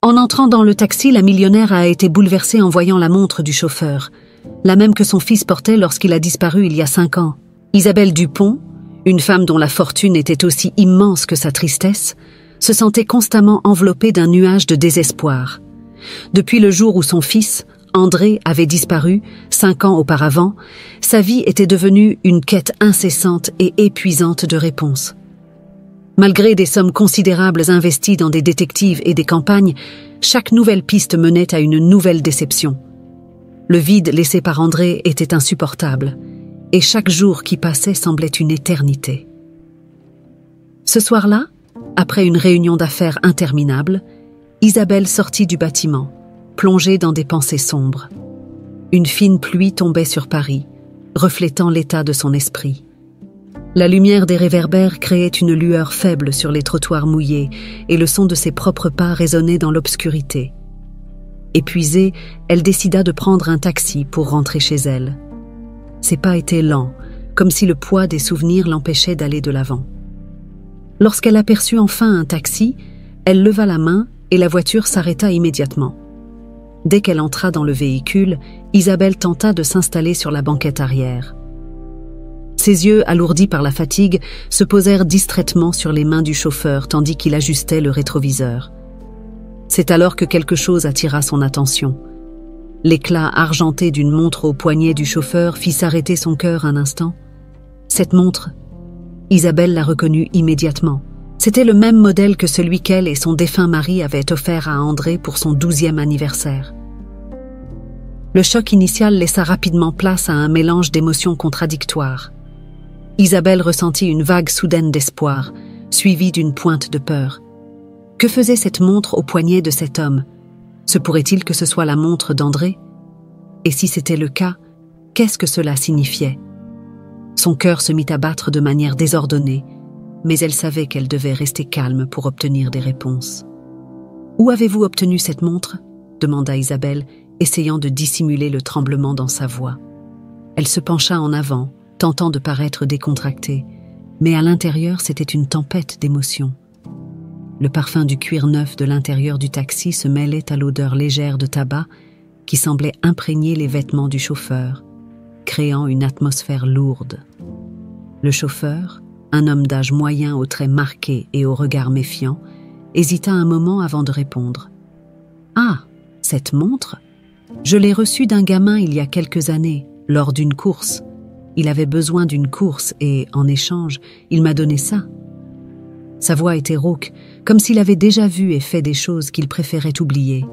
En entrant dans le taxi, la millionnaire a été bouleversée en voyant la montre du chauffeur, la même que son fils portait lorsqu'il a disparu il y a 5 ans. Isabelle Dupont, une femme dont la fortune était aussi immense que sa tristesse, se sentait constamment enveloppée d'un nuage de désespoir. Depuis le jour où son fils, André, avait disparu, 5 ans auparavant, sa vie était devenue une quête incessante et épuisante de réponses. Malgré des sommes considérables investies dans des détectives et des campagnes, chaque nouvelle piste menait à une nouvelle déception. Le vide laissé par André était insupportable, et chaque jour qui passait semblait une éternité. Ce soir-là, après une réunion d'affaires interminable, Isabelle sortit du bâtiment, plongée dans des pensées sombres. Une fine pluie tombait sur Paris, reflétant l'état de son esprit. La lumière des réverbères créait une lueur faible sur les trottoirs mouillés et le son de ses propres pas résonnait dans l'obscurité. Épuisée, elle décida de prendre un taxi pour rentrer chez elle. Ses pas étaient lents, comme si le poids des souvenirs l'empêchait d'aller de l'avant. Lorsqu'elle aperçut enfin un taxi, elle leva la main et la voiture s'arrêta immédiatement. Dès qu'elle entra dans le véhicule, Isabelle tenta de s'installer sur la banquette arrière. Ses yeux, alourdis par la fatigue, se posèrent distraitement sur les mains du chauffeur tandis qu'il ajustait le rétroviseur. C'est alors que quelque chose attira son attention. L'éclat argenté d'une montre au poignet du chauffeur fit s'arrêter son cœur un instant. Cette montre, Isabelle la reconnut immédiatement. C'était le même modèle que celui qu'elle et son défunt mari avaient offert à André pour son 12e anniversaire. Le choc initial laissa rapidement place à un mélange d'émotions contradictoires. Isabelle ressentit une vague soudaine d'espoir, suivie d'une pointe de peur. Que faisait cette montre au poignet de cet homme? Se pourrait-il que ce soit la montre d'André? Et si c'était le cas, qu'est-ce que cela signifiait? Son cœur se mit à battre de manière désordonnée, mais elle savait qu'elle devait rester calme pour obtenir des réponses. « Où avez-vous obtenu cette montre ?» demanda Isabelle, essayant de dissimuler le tremblement dans sa voix. Elle se pencha en avant, tentant de paraître décontractée, mais à l'intérieur c'était une tempête d'émotions. Le parfum du cuir neuf de l'intérieur du taxi se mêlait à l'odeur légère de tabac qui semblait imprégner les vêtements du chauffeur, créant une atmosphère lourde. Le chauffeur, un homme d'âge moyen aux traits marqués et au regard méfiant, hésita un moment avant de répondre. « Ah, cette montre? Je l'ai reçue d'un gamin il y a quelques années, lors d'une course. Il avait besoin d'une course et, en échange, il m'a donné ça. » Sa voix était rauque, comme s'il avait déjà vu et fait des choses qu'il préférait oublier.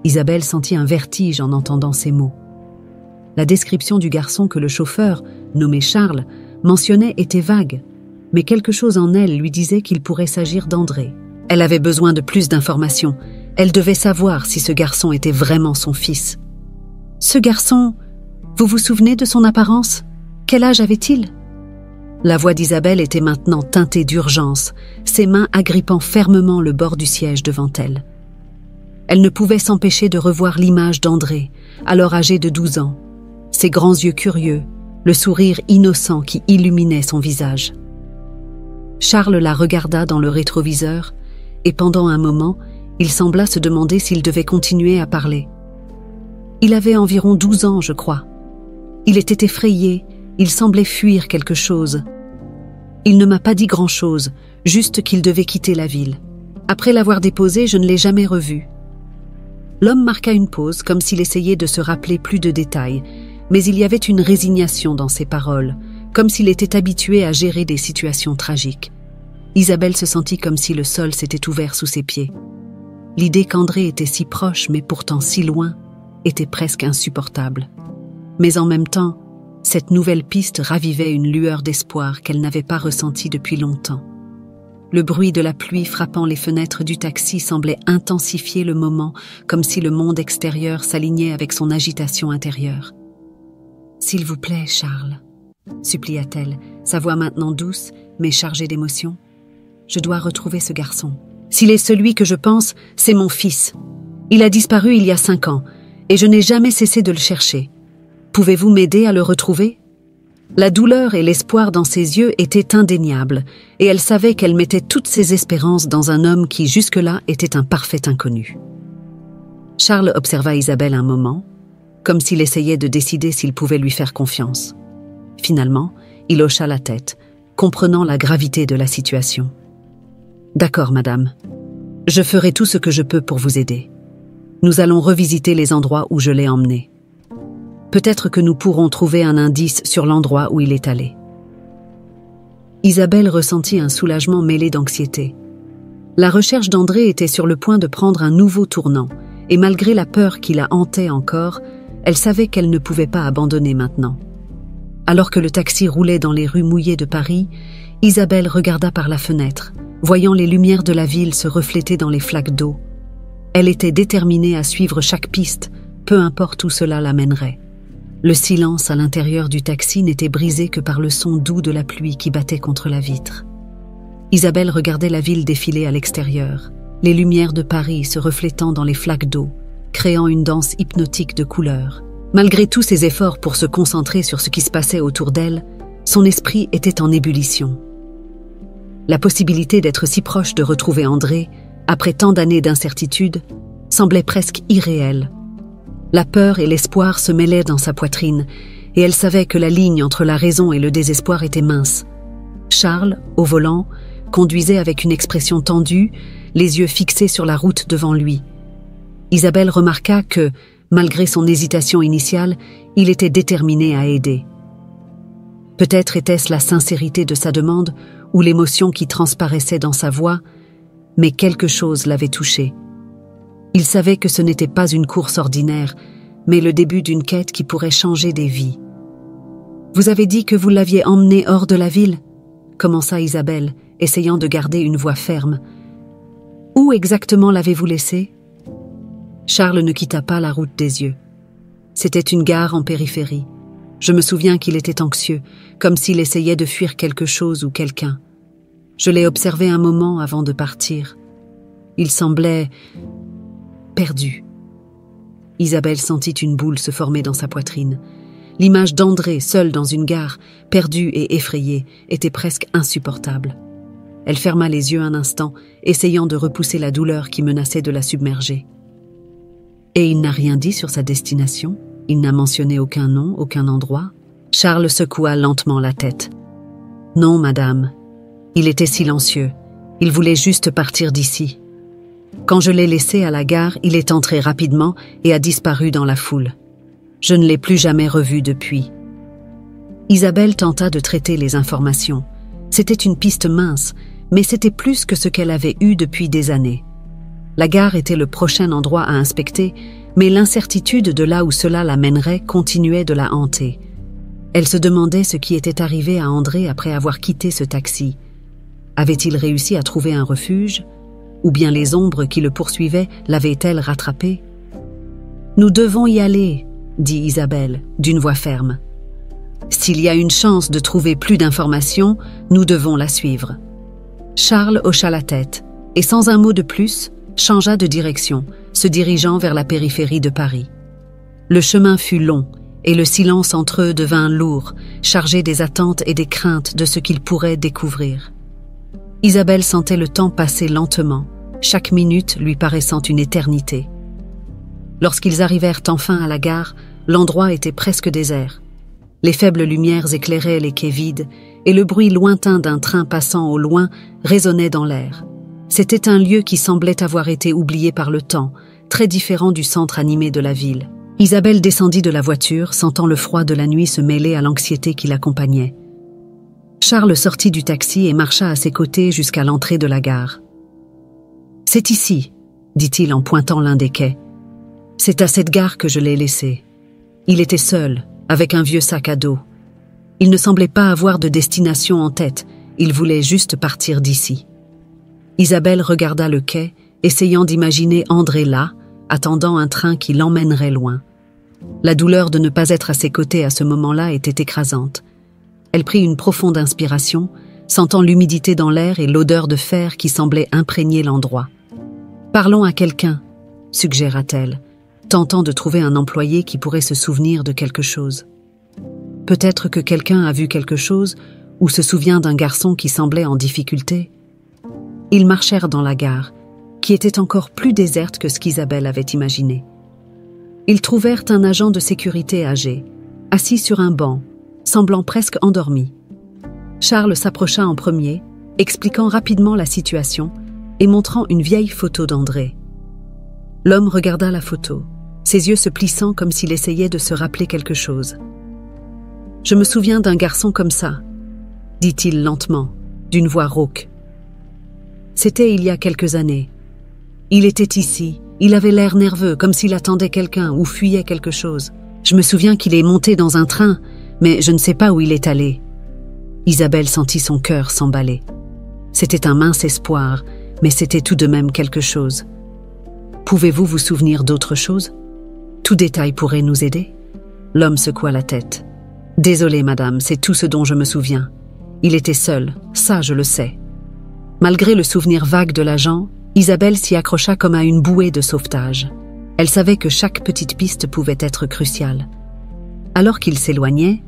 Isabelle sentit un vertige en entendant ces mots. La description du garçon que le chauffeur, nommé Charles, mentionnait était vague, mais quelque chose en elle lui disait qu'il pourrait s'agir d'André. Elle avait besoin de plus d'informations. Elle devait savoir si ce garçon était vraiment son fils. « Ce garçon, vous vous souvenez de son apparence? Quel âge avait-il » La voix d'Isabelle était maintenant teintée d'urgence, ses mains agrippant fermement le bord du siège devant elle. Elle ne pouvait s'empêcher de revoir l'image d'André, alors âgé de 12 ans, ses grands yeux curieux, le sourire innocent qui illuminait son visage. Charles la regarda dans le rétroviseur et pendant un moment, il sembla se demander s'il devait continuer à parler. Il avait environ 12 ans, je crois. Il était effrayé, il semblait fuir quelque chose. Il ne m'a pas dit grand-chose, juste qu'il devait quitter la ville. Après l'avoir déposé, je ne l'ai jamais revu. L'homme marqua une pause, comme s'il essayait de se rappeler plus de détails, mais il y avait une résignation dans ses paroles, comme s'il était habitué à gérer des situations tragiques. Isabelle se sentit comme si le sol s'était ouvert sous ses pieds. L'idée qu'André était si proche, mais pourtant si loin, était presque insupportable. Mais en même temps, cette nouvelle piste ravivait une lueur d'espoir qu'elle n'avait pas ressentie depuis longtemps. Le bruit de la pluie frappant les fenêtres du taxi semblait intensifier le moment, comme si le monde extérieur s'alignait avec son agitation intérieure. « S'il vous plaît, Charles, » supplia-t-elle, sa voix maintenant douce, mais chargée d'émotion. « Je dois retrouver ce garçon. S'il est celui que je pense, c'est mon fils. Il a disparu il y a 5 ans, et je n'ai jamais cessé de le chercher. Pouvez-vous m'aider à le retrouver ?» La douleur et l'espoir dans ses yeux étaient indéniables, et elle savait qu'elle mettait toutes ses espérances dans un homme qui, jusque-là, était un parfait inconnu. Charles observa Isabelle un moment, comme s'il essayait de décider s'il pouvait lui faire confiance. Finalement, il hocha la tête, comprenant la gravité de la situation. « D'accord, madame. Je ferai tout ce que je peux pour vous aider. Nous allons revisiter les endroits où je l'ai emmené. Peut-être que nous pourrons trouver un indice sur l'endroit où il est allé. » Isabelle ressentit un soulagement mêlé d'anxiété. La recherche d'André était sur le point de prendre un nouveau tournant, et malgré la peur qui la hantait encore, elle savait qu'elle ne pouvait pas abandonner maintenant. Alors que le taxi roulait dans les rues mouillées de Paris, Isabelle regarda par la fenêtre, voyant les lumières de la ville se refléter dans les flaques d'eau. Elle était déterminée à suivre chaque piste, peu importe où cela l'amènerait. Le silence à l'intérieur du taxi n'était brisé que par le son doux de la pluie qui battait contre la vitre. Isabelle regardait la ville défiler à l'extérieur, les lumières de Paris se reflétant dans les flaques d'eau, créant une danse hypnotique de couleurs. Malgré tous ses efforts pour se concentrer sur ce qui se passait autour d'elle, son esprit était en ébullition. La possibilité d'être si proche de retrouver André, après tant d'années d'incertitude, semblait presque irréelle. La peur et l'espoir se mêlaient dans sa poitrine, et elle savait que la ligne entre la raison et le désespoir était mince. Charles, au volant, conduisait avec une expression tendue, les yeux fixés sur la route devant lui. Isabelle remarqua que, malgré son hésitation initiale, il était déterminé à aider. Peut-être était-ce la sincérité de sa demande ou l'émotion qui transparaissait dans sa voix, mais quelque chose l'avait touché. Il savait que ce n'était pas une course ordinaire, mais le début d'une quête qui pourrait changer des vies. « Vous avez dit que vous l'aviez emmené hors de la ville ?» commença Isabelle, essayant de garder une voix ferme. « Où exactement l'avez-vous laissé ?» Charles ne quitta pas la route des yeux. C'était une gare en périphérie. Je me souviens qu'il était anxieux, comme s'il essayait de fuir quelque chose ou quelqu'un. Je l'ai observé un moment avant de partir. Il semblait perdu. Isabelle sentit une boule se former dans sa poitrine. L'image d'André, seul dans une gare, perdu et effrayé, était presque insupportable. Elle ferma les yeux un instant, essayant de repousser la douleur qui menaçait de la submerger. Et il n'a rien dit sur sa destination? Il n'a mentionné aucun nom, aucun endroit? Charles secoua lentement la tête. Non, madame. Il était silencieux. Il voulait juste partir d'ici. Quand je l'ai laissé à la gare, il est entré rapidement et a disparu dans la foule. Je ne l'ai plus jamais revu depuis. Isabelle tenta de traiter les informations. C'était une piste mince, mais c'était plus que ce qu'elle avait eu depuis des années. La gare était le prochain endroit à inspecter, mais l'incertitude de là où cela la mènerait continuait de la hanter. Elle se demandait ce qui était arrivé à André après avoir quitté ce taxi. Avait-il réussi à trouver un refuge? Ou bien les ombres qui le poursuivaient l'avaient-elles rattrapé? « Nous devons y aller », dit Isabelle, d'une voix ferme. « S'il y a une chance de trouver plus d'informations, nous devons la suivre. » Charles hocha la tête, et sans un mot de plus, changea de direction, se dirigeant vers la périphérie de Paris. Le chemin fut long, et le silence entre eux devint lourd, chargé des attentes et des craintes de ce qu'ils pourraient découvrir. Isabelle sentait le temps passer lentement, chaque minute lui paraissant une éternité. Lorsqu'ils arrivèrent enfin à la gare, l'endroit était presque désert. Les faibles lumières éclairaient les quais vides, et le bruit lointain d'un train passant au loin résonnait dans l'air. C'était un lieu qui semblait avoir été oublié par le temps, très différent du centre animé de la ville. Isabelle descendit de la voiture, sentant le froid de la nuit se mêler à l'anxiété qui l'accompagnait. Charles sortit du taxi et marcha à ses côtés jusqu'à l'entrée de la gare. « C'est ici », dit-il en pointant l'un des quais. « C'est à cette gare que je l'ai laissé. » Il était seul, avec un vieux sac à dos. Il ne semblait pas avoir de destination en tête, il voulait juste partir d'ici. Isabelle regarda le quai, essayant d'imaginer André là, attendant un train qui l'emmènerait loin. La douleur de ne pas être à ses côtés à ce moment-là était écrasante. Elle prit une profonde inspiration, sentant l'humidité dans l'air et l'odeur de fer qui semblait imprégner l'endroit. « Parlons à quelqu'un », suggéra-t-elle, tentant de trouver un employé qui pourrait se souvenir de quelque chose. Peut-être que quelqu'un a vu quelque chose ou se souvient d'un garçon qui semblait en difficulté. Ils marchèrent dans la gare, qui était encore plus déserte que ce qu'Isabelle avait imaginé. Ils trouvèrent un agent de sécurité âgé, assis sur un banc, semblant presque endormi. Charles s'approcha en premier, expliquant rapidement la situation et montrant une vieille photo d'André. L'homme regarda la photo, ses yeux se plissant comme s'il essayait de se rappeler quelque chose. « Je me souviens d'un garçon comme ça, » dit-il lentement, d'une voix rauque. « C'était il y a quelques années. Il était ici, il avait l'air nerveux, comme s'il attendait quelqu'un ou fuyait quelque chose. Je me souviens qu'il est monté dans un train, mais je ne sais pas où il est allé. » Isabelle sentit son cœur s'emballer. C'était un mince espoir, mais c'était tout de même quelque chose. « Pouvez-vous vous souvenir d'autre chose ? Tout détail pourrait nous aider ?» L'homme secoua la tête. « Désolé, madame, c'est tout ce dont je me souviens. Il était seul, ça je le sais. » Malgré le souvenir vague de l'agent, Isabelle s'y accrocha comme à une bouée de sauvetage. Elle savait que chaque petite piste pouvait être cruciale. Alors qu'il s'éloignait,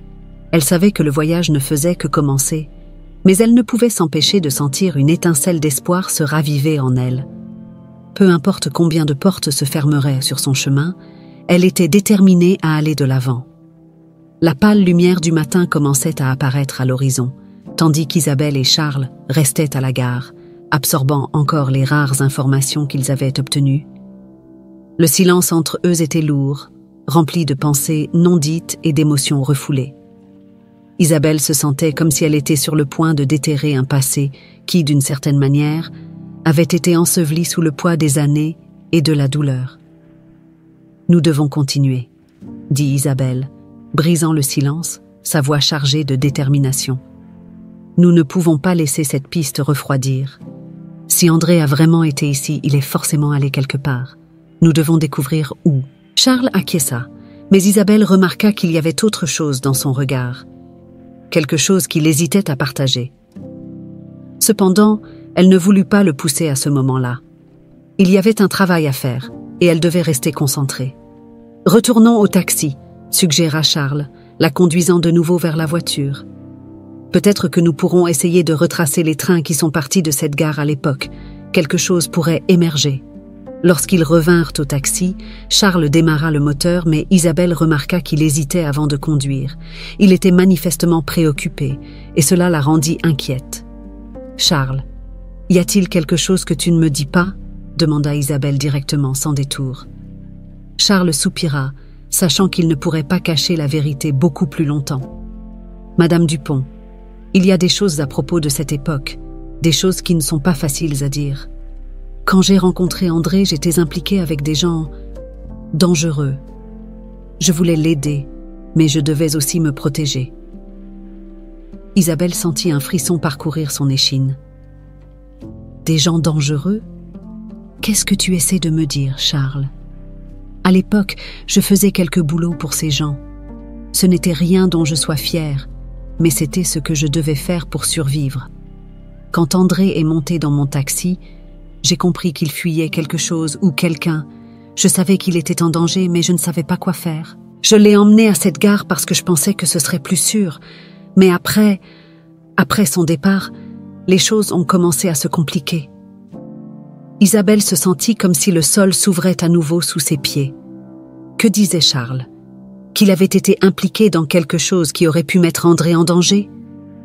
elle savait que le voyage ne faisait que commencer, mais elle ne pouvait s'empêcher de sentir une étincelle d'espoir se raviver en elle. Peu importe combien de portes se fermeraient sur son chemin, elle était déterminée à aller de l'avant. La pâle lumière du matin commençait à apparaître à l'horizon, tandis qu'Isabelle et Charles restaient à la gare, absorbant encore les rares informations qu'ils avaient obtenues. Le silence entre eux était lourd, rempli de pensées non dites et d'émotions refoulées. Isabelle se sentait comme si elle était sur le point de déterrer un passé qui, d'une certaine manière, avait été enseveli sous le poids des années et de la douleur. « Nous devons continuer, » dit Isabelle, brisant le silence, sa voix chargée de détermination. « Nous ne pouvons pas laisser cette piste refroidir. Si André a vraiment été ici, il est forcément allé quelque part. Nous devons découvrir où. » Charles acquiesça, mais Isabelle remarqua qu'il y avait autre chose dans son regard. Quelque chose qu'il hésitait à partager. Cependant, elle ne voulut pas le pousser à ce moment-là. Il y avait un travail à faire, et elle devait rester concentrée. « Retournons au taxi », suggéra Charles, la conduisant de nouveau vers la voiture. « Peut-être que nous pourrons essayer de retracer les trains qui sont partis de cette gare à l'époque. Quelque chose pourrait émerger. » Lorsqu'ils revinrent au taxi, Charles démarra le moteur, mais Isabelle remarqua qu'il hésitait avant de conduire. Il était manifestement préoccupé, et cela la rendit inquiète. « Charles, y a-t-il quelque chose que tu ne me dis pas ?» demanda Isabelle directement, sans détour. Charles soupira, sachant qu'il ne pourrait pas cacher la vérité beaucoup plus longtemps. « Madame Dupont, il y a des choses à propos de cette époque, des choses qui ne sont pas faciles à dire. Quand j'ai rencontré André, j'étais impliquée avec des gens dangereux. Je voulais l'aider, mais je devais aussi me protéger. » Isabelle sentit un frisson parcourir son échine. « Des gens dangereux ? Qu'est-ce que tu essaies de me dire, Charles ? À l'époque, je faisais quelques boulots pour ces gens. Ce n'était rien dont je sois fière, mais c'était ce que je devais faire pour survivre. Quand André est monté dans mon taxi, j'ai compris qu'il fuyait quelque chose ou quelqu'un. Je savais qu'il était en danger, mais je ne savais pas quoi faire. Je l'ai emmené à cette gare parce que je pensais que ce serait plus sûr. Mais après son départ, les choses ont commencé à se compliquer. » Isabelle se sentit comme si le sol s'ouvrait à nouveau sous ses pieds. Que disait Charles ? Qu'il avait été impliqué dans quelque chose qui aurait pu mettre André en danger ?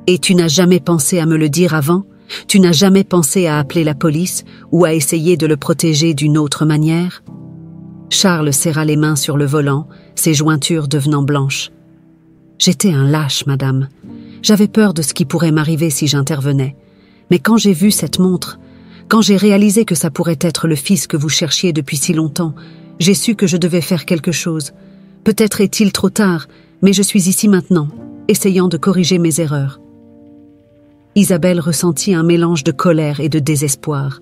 Et tu n'as jamais pensé à me le dire avant ? Tu n'as jamais pensé à appeler la police ou à essayer de le protéger d'une autre manière ? Charles serra les mains sur le volant, ses jointures devenant blanches. « J'étais un lâche, madame. J'avais peur de ce qui pourrait m'arriver si j'intervenais. Mais quand j'ai vu cette montre, quand j'ai réalisé que ça pourrait être le fils que vous cherchiez depuis si longtemps, j'ai su que je devais faire quelque chose. Peut-être est-il trop tard, mais je suis ici maintenant, essayant de corriger mes erreurs. » Isabelle ressentit un mélange de colère et de désespoir.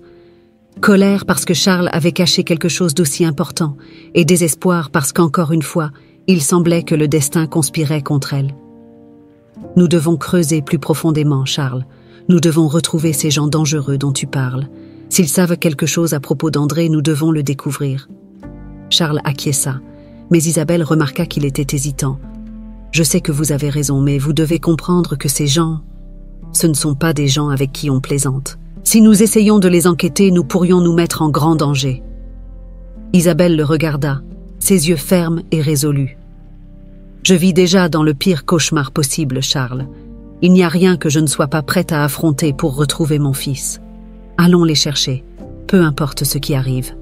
Colère parce que Charles avait caché quelque chose d'aussi important, et désespoir parce qu'encore une fois, il semblait que le destin conspirait contre elle. « Nous devons creuser plus profondément, Charles. Nous devons retrouver ces gens dangereux dont tu parles. S'ils savent quelque chose à propos d'André, nous devons le découvrir. » Charles acquiesça, mais Isabelle remarqua qu'il était hésitant. Je sais que vous avez raison, mais vous devez comprendre que ces gens, ce ne sont pas des gens avec qui on plaisante. Si nous essayons de les enquêter, nous pourrions nous mettre en grand danger. » Isabelle le regarda, ses yeux fermes et résolus. « Je vis déjà dans le pire cauchemar possible, Charles. Il n'y a rien que je ne sois pas prête à affronter pour retrouver mon fils. Allons les chercher, peu importe ce qui arrive. »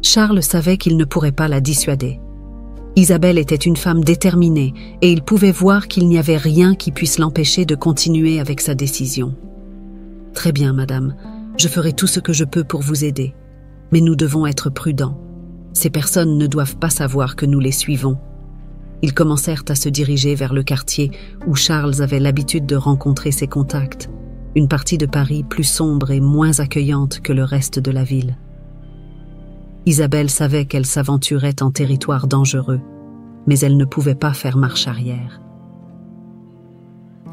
Charles savait qu'il ne pourrait pas la dissuader. Isabelle était une femme déterminée et il pouvait voir qu'il n'y avait rien qui puisse l'empêcher de continuer avec sa décision. « Très bien, madame, je ferai tout ce que je peux pour vous aider. Mais nous devons être prudents. Ces personnes ne doivent pas savoir que nous les suivons. » Ils commencèrent à se diriger vers le quartier où Charles avait l'habitude de rencontrer ses contacts, une partie de Paris plus sombre et moins accueillante que le reste de la ville. Isabelle savait qu'elle s'aventurait en territoire dangereux, mais elle ne pouvait pas faire marche arrière.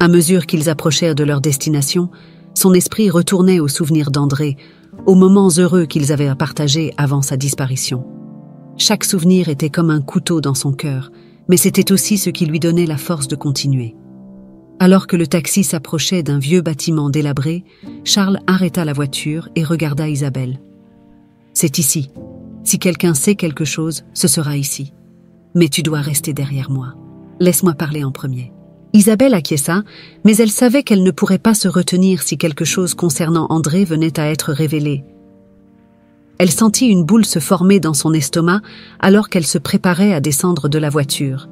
À mesure qu'ils approchèrent de leur destination, son esprit retournait aux souvenirs d'André, aux moments heureux qu'ils avaient à partager avant sa disparition. Chaque souvenir était comme un couteau dans son cœur, mais c'était aussi ce qui lui donnait la force de continuer. Alors que le taxi s'approchait d'un vieux bâtiment délabré, Charles arrêta la voiture et regarda Isabelle. « C'est ici. Si quelqu'un sait quelque chose, ce sera ici. Mais tu dois rester derrière moi. Laisse-moi parler en premier. » Isabelle acquiesça, mais elle savait qu'elle ne pourrait pas se retenir si quelque chose concernant André venait à être révélé. Elle sentit une boule se former dans son estomac alors qu'elle se préparait à descendre de la voiture.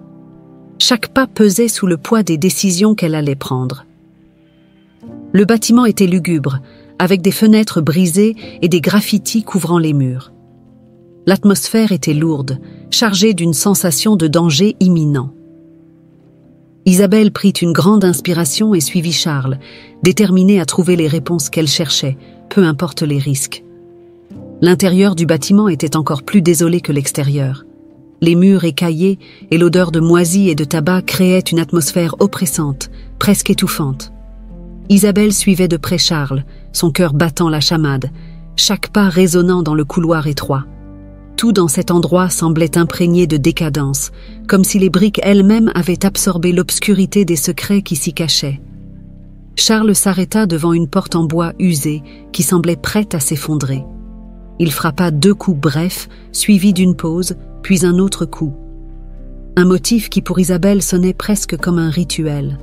Chaque pas pesait sous le poids des décisions qu'elle allait prendre. Le bâtiment était lugubre, avec des fenêtres brisées et des graffitis couvrant les murs. L'atmosphère était lourde, chargée d'une sensation de danger imminent. Isabelle prit une grande inspiration et suivit Charles, déterminée à trouver les réponses qu'elle cherchait, peu importe les risques. L'intérieur du bâtiment était encore plus désolé que l'extérieur. Les murs écaillés et l'odeur de moisi et de tabac créaient une atmosphère oppressante, presque étouffante. Isabelle suivait de près Charles, son cœur battant la chamade, chaque pas résonnant dans le couloir étroit. Tout dans cet endroit semblait imprégné de décadence, comme si les briques elles-mêmes avaient absorbé l'obscurité des secrets qui s'y cachaient. Charles s'arrêta devant une porte en bois usée qui semblait prête à s'effondrer. Il frappa 2 coups brefs, suivis d'une pause, puis un autre coup. Un motif qui pour Isabelle sonnait presque comme un rituel.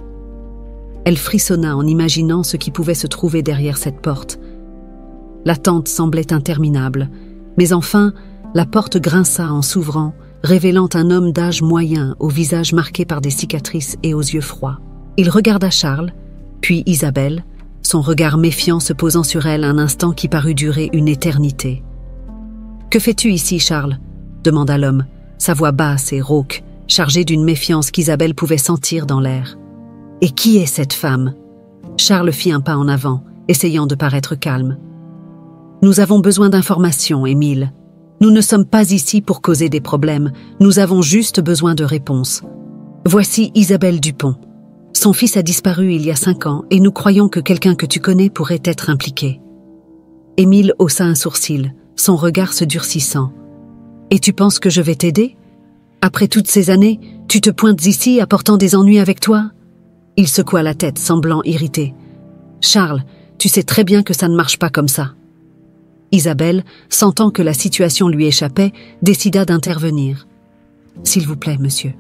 Elle frissonna en imaginant ce qui pouvait se trouver derrière cette porte. L'attente semblait interminable, mais enfin, la porte grinça en s'ouvrant, révélant un homme d'âge moyen, au visage marqué par des cicatrices et aux yeux froids. Il regarda Charles, puis Isabelle, son regard méfiant se posant sur elle un instant qui parut durer une éternité. « Que fais-tu ici, Charles ?» demanda l'homme, sa voix basse et rauque, chargée d'une méfiance qu'Isabelle pouvait sentir dans l'air. « Et qui est cette femme ?» Charles fit un pas en avant, essayant de paraître calme. « Nous avons besoin d'informations, Émile. Nous ne sommes pas ici pour causer des problèmes, nous avons juste besoin de réponses. Voici Isabelle Dupont. Son fils a disparu il y a 5 ans et nous croyons que quelqu'un que tu connais pourrait être impliqué. » Émile haussa un sourcil, son regard se durcissant. « Et tu penses que je vais t'aider? Après toutes ces années, tu te pointes ici apportant des ennuis avec toi ?» Il secoua la tête, semblant irrité. « Charles, tu sais très bien que ça ne marche pas comme ça. » Isabelle, sentant que la situation lui échappait, décida d'intervenir. « S'il vous plaît, monsieur,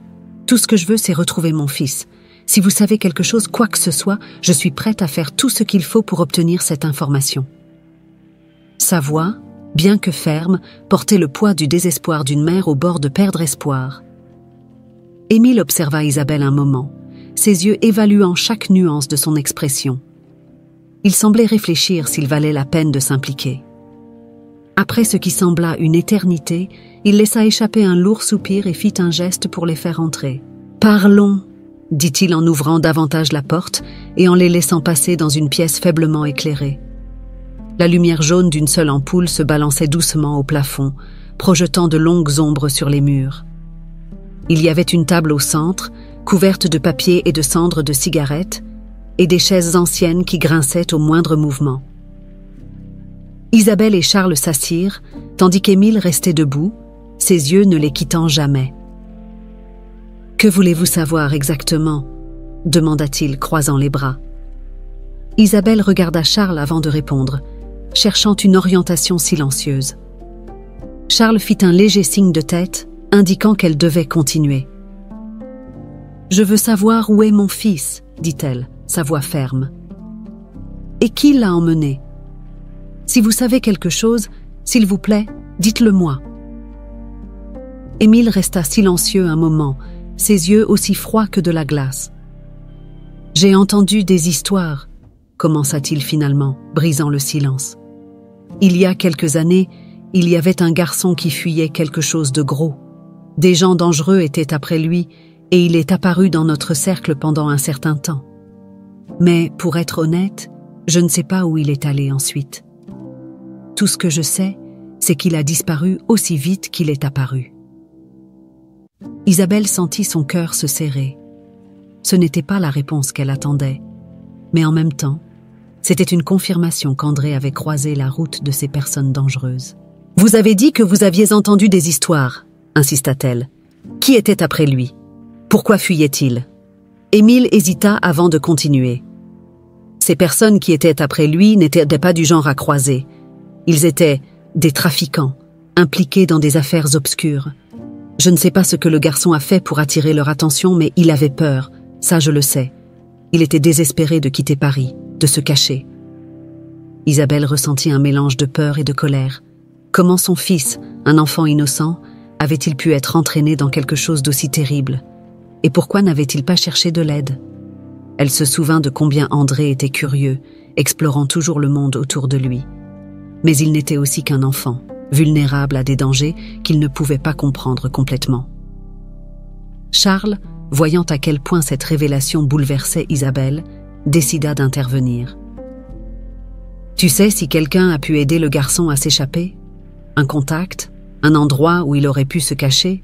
tout ce que je veux, c'est retrouver mon fils. Si vous savez quelque chose, quoi que ce soit, je suis prête à faire tout ce qu'il faut pour obtenir cette information. » Sa voix, bien que ferme, portait le poids du désespoir d'une mère au bord de perdre espoir. Émile observa Isabelle un moment, ses yeux évaluant chaque nuance de son expression. Il semblait réfléchir s'il valait la peine de s'impliquer. Après ce qui sembla une éternité, il laissa échapper un lourd soupir et fit un geste pour les faire entrer. « Parlons !» dit-il en ouvrant davantage la porte et en les laissant passer dans une pièce faiblement éclairée. La lumière jaune d'une seule ampoule se balançait doucement au plafond, projetant de longues ombres sur les murs. Il y avait une table au centre, couverte de papier et de cendres de cigarettes, et des chaises anciennes qui grinçaient au moindre mouvement. Isabelle et Charles s'assirent, tandis qu'Émile restait debout, ses yeux ne les quittant jamais. Que voulez-vous savoir exactement ? Demanda-t-il, croisant les bras. Isabelle regarda Charles avant de répondre, cherchant une orientation silencieuse. Charles fit un léger signe de tête, indiquant qu'elle devait continuer. « Je veux savoir où est mon fils, dit-elle, sa voix ferme. Et qui l'a emmené ? Si vous savez quelque chose, s'il vous plaît, dites-le-moi. » Émile resta silencieux un moment, ses yeux aussi froids que de la glace. « J'ai entendu des histoires, » commença-t-il finalement, brisant le silence. « Il y a quelques années, il y avait un garçon qui fuyait quelque chose de gros. Des gens dangereux étaient après lui et il est apparu dans notre cercle pendant un certain temps. Mais, pour être honnête, je ne sais pas où il est allé ensuite. Tout ce que je sais, c'est qu'il a disparu aussi vite qu'il est apparu. » Isabelle sentit son cœur se serrer. Ce n'était pas la réponse qu'elle attendait, mais en même temps, c'était une confirmation qu'André avait croisé la route de ces personnes dangereuses. « Vous avez dit que vous aviez entendu des histoires, » insista-t-elle. « Qui était après lui? Pourquoi fuyait-il » Émile hésita avant de continuer. Ces personnes qui étaient après lui n'étaient pas du genre à croiser. Ils étaient des trafiquants, impliqués dans des affaires obscures. Je ne sais pas ce que le garçon a fait pour attirer leur attention, mais il avait peur, ça je le sais. Il était désespéré de quitter Paris, de se cacher. Isabelle ressentit un mélange de peur et de colère. Comment son fils, un enfant innocent, avait-il pu être entraîné dans quelque chose d'aussi terrible? Et pourquoi n'avait-il pas cherché de l'aide? Elle se souvint de combien André était curieux, explorant toujours le monde autour de lui. Mais il n'était aussi qu'un enfant, vulnérable à des dangers qu'il ne pouvait pas comprendre complètement. Charles, voyant à quel point cette révélation bouleversait Isabelle, décida d'intervenir. « Tu sais si quelqu'un a pu aider le garçon à s'échapper? Un contact? Un endroit où il aurait pu se cacher ?»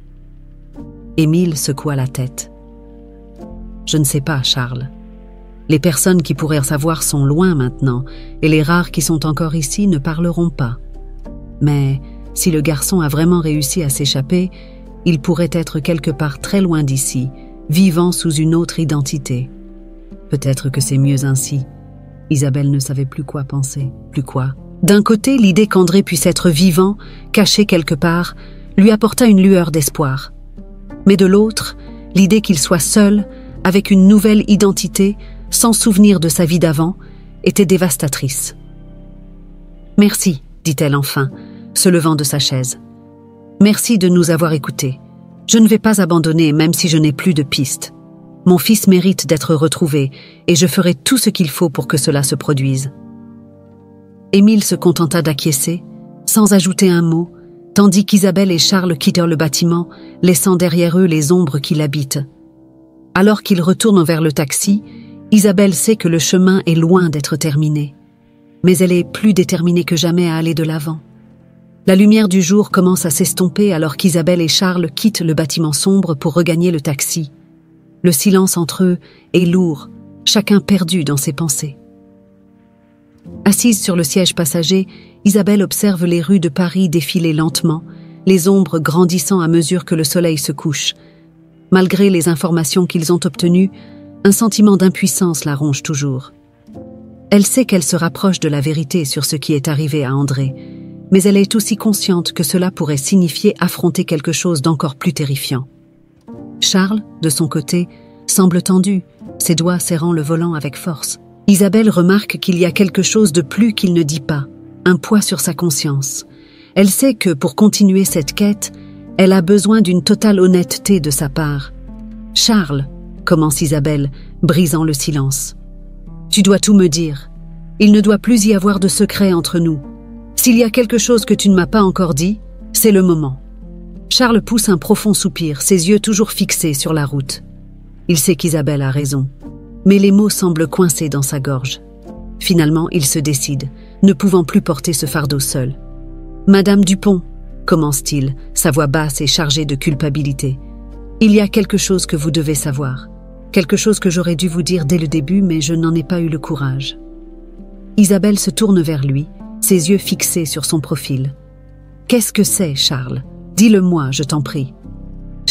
Émile secoua la tête. « Je ne sais pas, Charles. Les personnes qui pourraient savoir sont loin maintenant, et les rares qui sont encore ici ne parleront pas. Mais si le garçon a vraiment réussi à s'échapper, il pourrait être quelque part très loin d'ici, vivant sous une autre identité. Peut-être que c'est mieux ainsi. » Isabelle ne savait plus quoi penser, plus quoi. D'un côté, l'idée qu'André puisse être vivant, caché quelque part, lui apporta une lueur d'espoir. Mais de l'autre, l'idée qu'il soit seul, avec une nouvelle identité, sans souvenir de sa vie d'avant, était dévastatrice. « Merci, dit-elle enfin, se levant de sa chaise. « Merci de nous avoir écoutés. Je ne vais pas abandonner même si je n'ai plus de piste. Mon fils mérite d'être retrouvé et je ferai tout ce qu'il faut pour que cela se produise. » Émile se contenta d'acquiescer, sans ajouter un mot, tandis qu'Isabelle et Charles quittèrent le bâtiment, laissant derrière eux les ombres qui l'habitent. Alors qu'ils retournent vers le taxi, Isabelle sait que le chemin est loin d'être terminé. Mais elle est plus déterminée que jamais à aller de l'avant. La lumière du jour commence à s'estomper alors qu'Isabelle et Charles quittent le bâtiment sombre pour regagner le taxi. Le silence entre eux est lourd, chacun perdu dans ses pensées. Assise sur le siège passager, Isabelle observe les rues de Paris défiler lentement, les ombres grandissant à mesure que le soleil se couche. Malgré les informations qu'ils ont obtenues, un sentiment d'impuissance la ronge toujours. Elle sait qu'elle se rapproche de la vérité sur ce qui est arrivé à André, mais elle est aussi consciente que cela pourrait signifier affronter quelque chose d'encore plus terrifiant. Charles, de son côté, semble tendu, ses doigts serrant le volant avec force. Isabelle remarque qu'il y a quelque chose de plus qu'il ne dit pas, un poids sur sa conscience. Elle sait que, pour continuer cette quête, elle a besoin d'une totale honnêteté de sa part. « Charles, » commence Isabelle, brisant le silence. « Tu dois tout me dire. Il ne doit plus y avoir de secret entre nous. S'il y a quelque chose que tu ne m'as pas encore dit, c'est le moment. » Charles pousse un profond soupir, ses yeux toujours fixés sur la route. Il sait qu'Isabelle a raison, mais les mots semblent coincés dans sa gorge. Finalement, il se décide, ne pouvant plus porter ce fardeau seul. « Madame Dupont, » commence-t-il, sa voix basse et chargée de culpabilité. « Il y a quelque chose que vous devez savoir. Quelque chose que j'aurais dû vous dire dès le début, mais je n'en ai pas eu le courage. » Isabelle se tourne vers lui, ses yeux fixés sur son profil. « Qu'est-ce que c'est, Charles ? Dis-le-moi, je t'en prie. »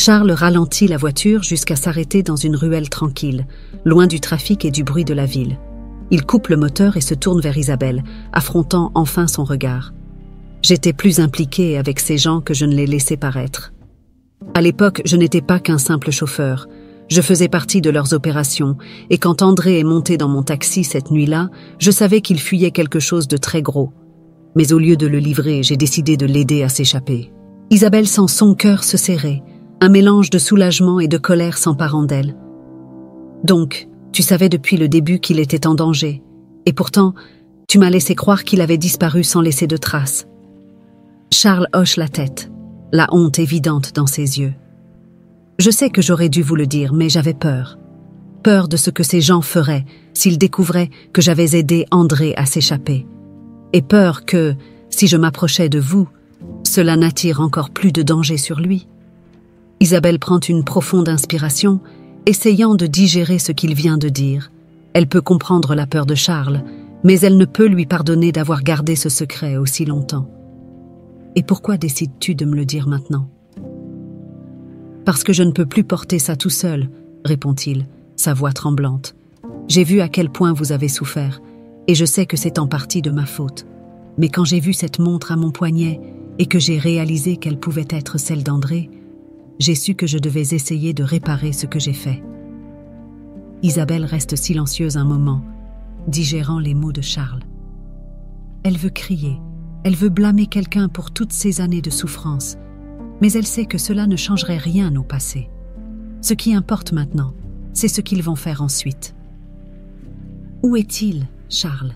Charles ralentit la voiture jusqu'à s'arrêter dans une ruelle tranquille, loin du trafic et du bruit de la ville. Il coupe le moteur et se tourne vers Isabelle, affrontant enfin son regard. J'étais plus impliquée avec ces gens que je ne les laissais paraître. À l'époque, je n'étais pas qu'un simple chauffeur. Je faisais partie de leurs opérations, et quand André est monté dans mon taxi cette nuit-là, je savais qu'il fuyait quelque chose de très gros. Mais au lieu de le livrer, j'ai décidé de l'aider à s'échapper. Isabelle sent son cœur se serrer. Un mélange de soulagement et de colère s'emparant d'elle. Donc, tu savais depuis le début qu'il était en danger. Et pourtant, tu m'as laissé croire qu'il avait disparu sans laisser de traces. Charles hoche la tête, la honte évidente dans ses yeux. Je sais que j'aurais dû vous le dire, mais j'avais peur. Peur de ce que ces gens feraient s'ils découvraient que j'avais aidé André à s'échapper. Et peur que, si je m'approchais de vous, cela n'attire encore plus de danger sur lui. Isabelle prend une profonde inspiration, essayant de digérer ce qu'il vient de dire. Elle peut comprendre la peur de Charles, mais elle ne peut lui pardonner d'avoir gardé ce secret aussi longtemps. Et pourquoi décides-tu de me le dire maintenant ? Parce que je ne peux plus porter ça tout seul, répond-il, sa voix tremblante. J'ai vu à quel point vous avez souffert, et je sais que c'est en partie de ma faute. Mais quand j'ai vu cette montre à mon poignet et que j'ai réalisé qu'elle pouvait être celle d'André, j'ai su que je devais essayer de réparer ce que j'ai fait. Isabelle reste silencieuse un moment, digérant les mots de Charles. Elle veut crier, elle veut blâmer quelqu'un pour toutes ces années de souffrance, mais elle sait que cela ne changerait rien au passé. Ce qui importe maintenant, c'est ce qu'ils vont faire ensuite. « Où est-il, Charles ?»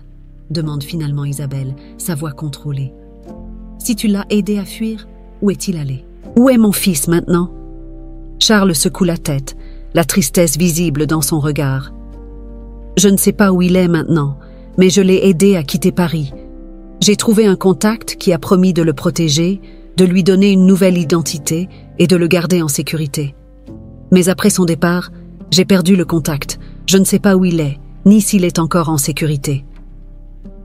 demande finalement Isabelle, sa voix contrôlée. « Si tu l'as aidé à fuir, où est-il allé ? Où est mon fils maintenant ?» Charles secoue la tête, la tristesse visible dans son regard. « Je ne sais pas où il est maintenant, mais je l'ai aidé à quitter Paris. J'ai trouvé un contact qui a promis de le protéger, de lui donner une nouvelle identité et de le garder en sécurité. Mais après son départ, j'ai perdu le contact. Je ne sais pas où il est, ni s'il est encore en sécurité. »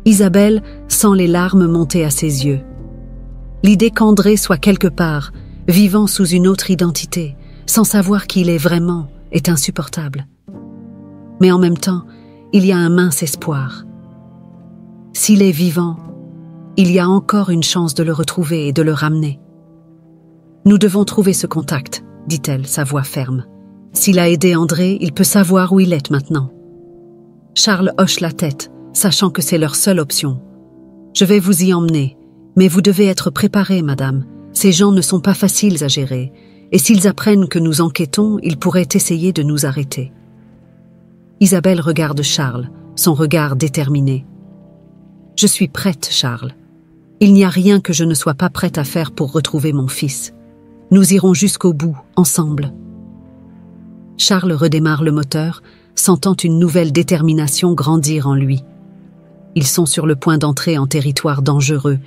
Isabelle sent les larmes monter à ses yeux. L'idée qu'André soit quelque part, vivant sous une autre identité, sans savoir qui il est vraiment, est insupportable. Mais en même temps, il y a un mince espoir. S'il est vivant, il y a encore une chance de le retrouver et de le ramener. « Nous devons trouver ce contact, » dit-elle, sa voix ferme. « S'il a aidé André, il peut savoir où il est maintenant. » Charles hoche la tête, sachant que c'est leur seule option. « Je vais vous y emmener, mais vous devez être préparée, madame. Ces gens ne sont pas faciles à gérer, et s'ils apprennent que nous enquêtons, ils pourraient essayer de nous arrêter. » Isabelle regarde Charles, son regard déterminé. « Je suis prête, Charles. Il n'y a rien que je ne sois pas prête à faire pour retrouver mon fils. Nous irons jusqu'au bout, ensemble. » Charles redémarre le moteur, sentant une nouvelle détermination grandir en lui. Ils sont sur le point d'entrer en territoire dangereux,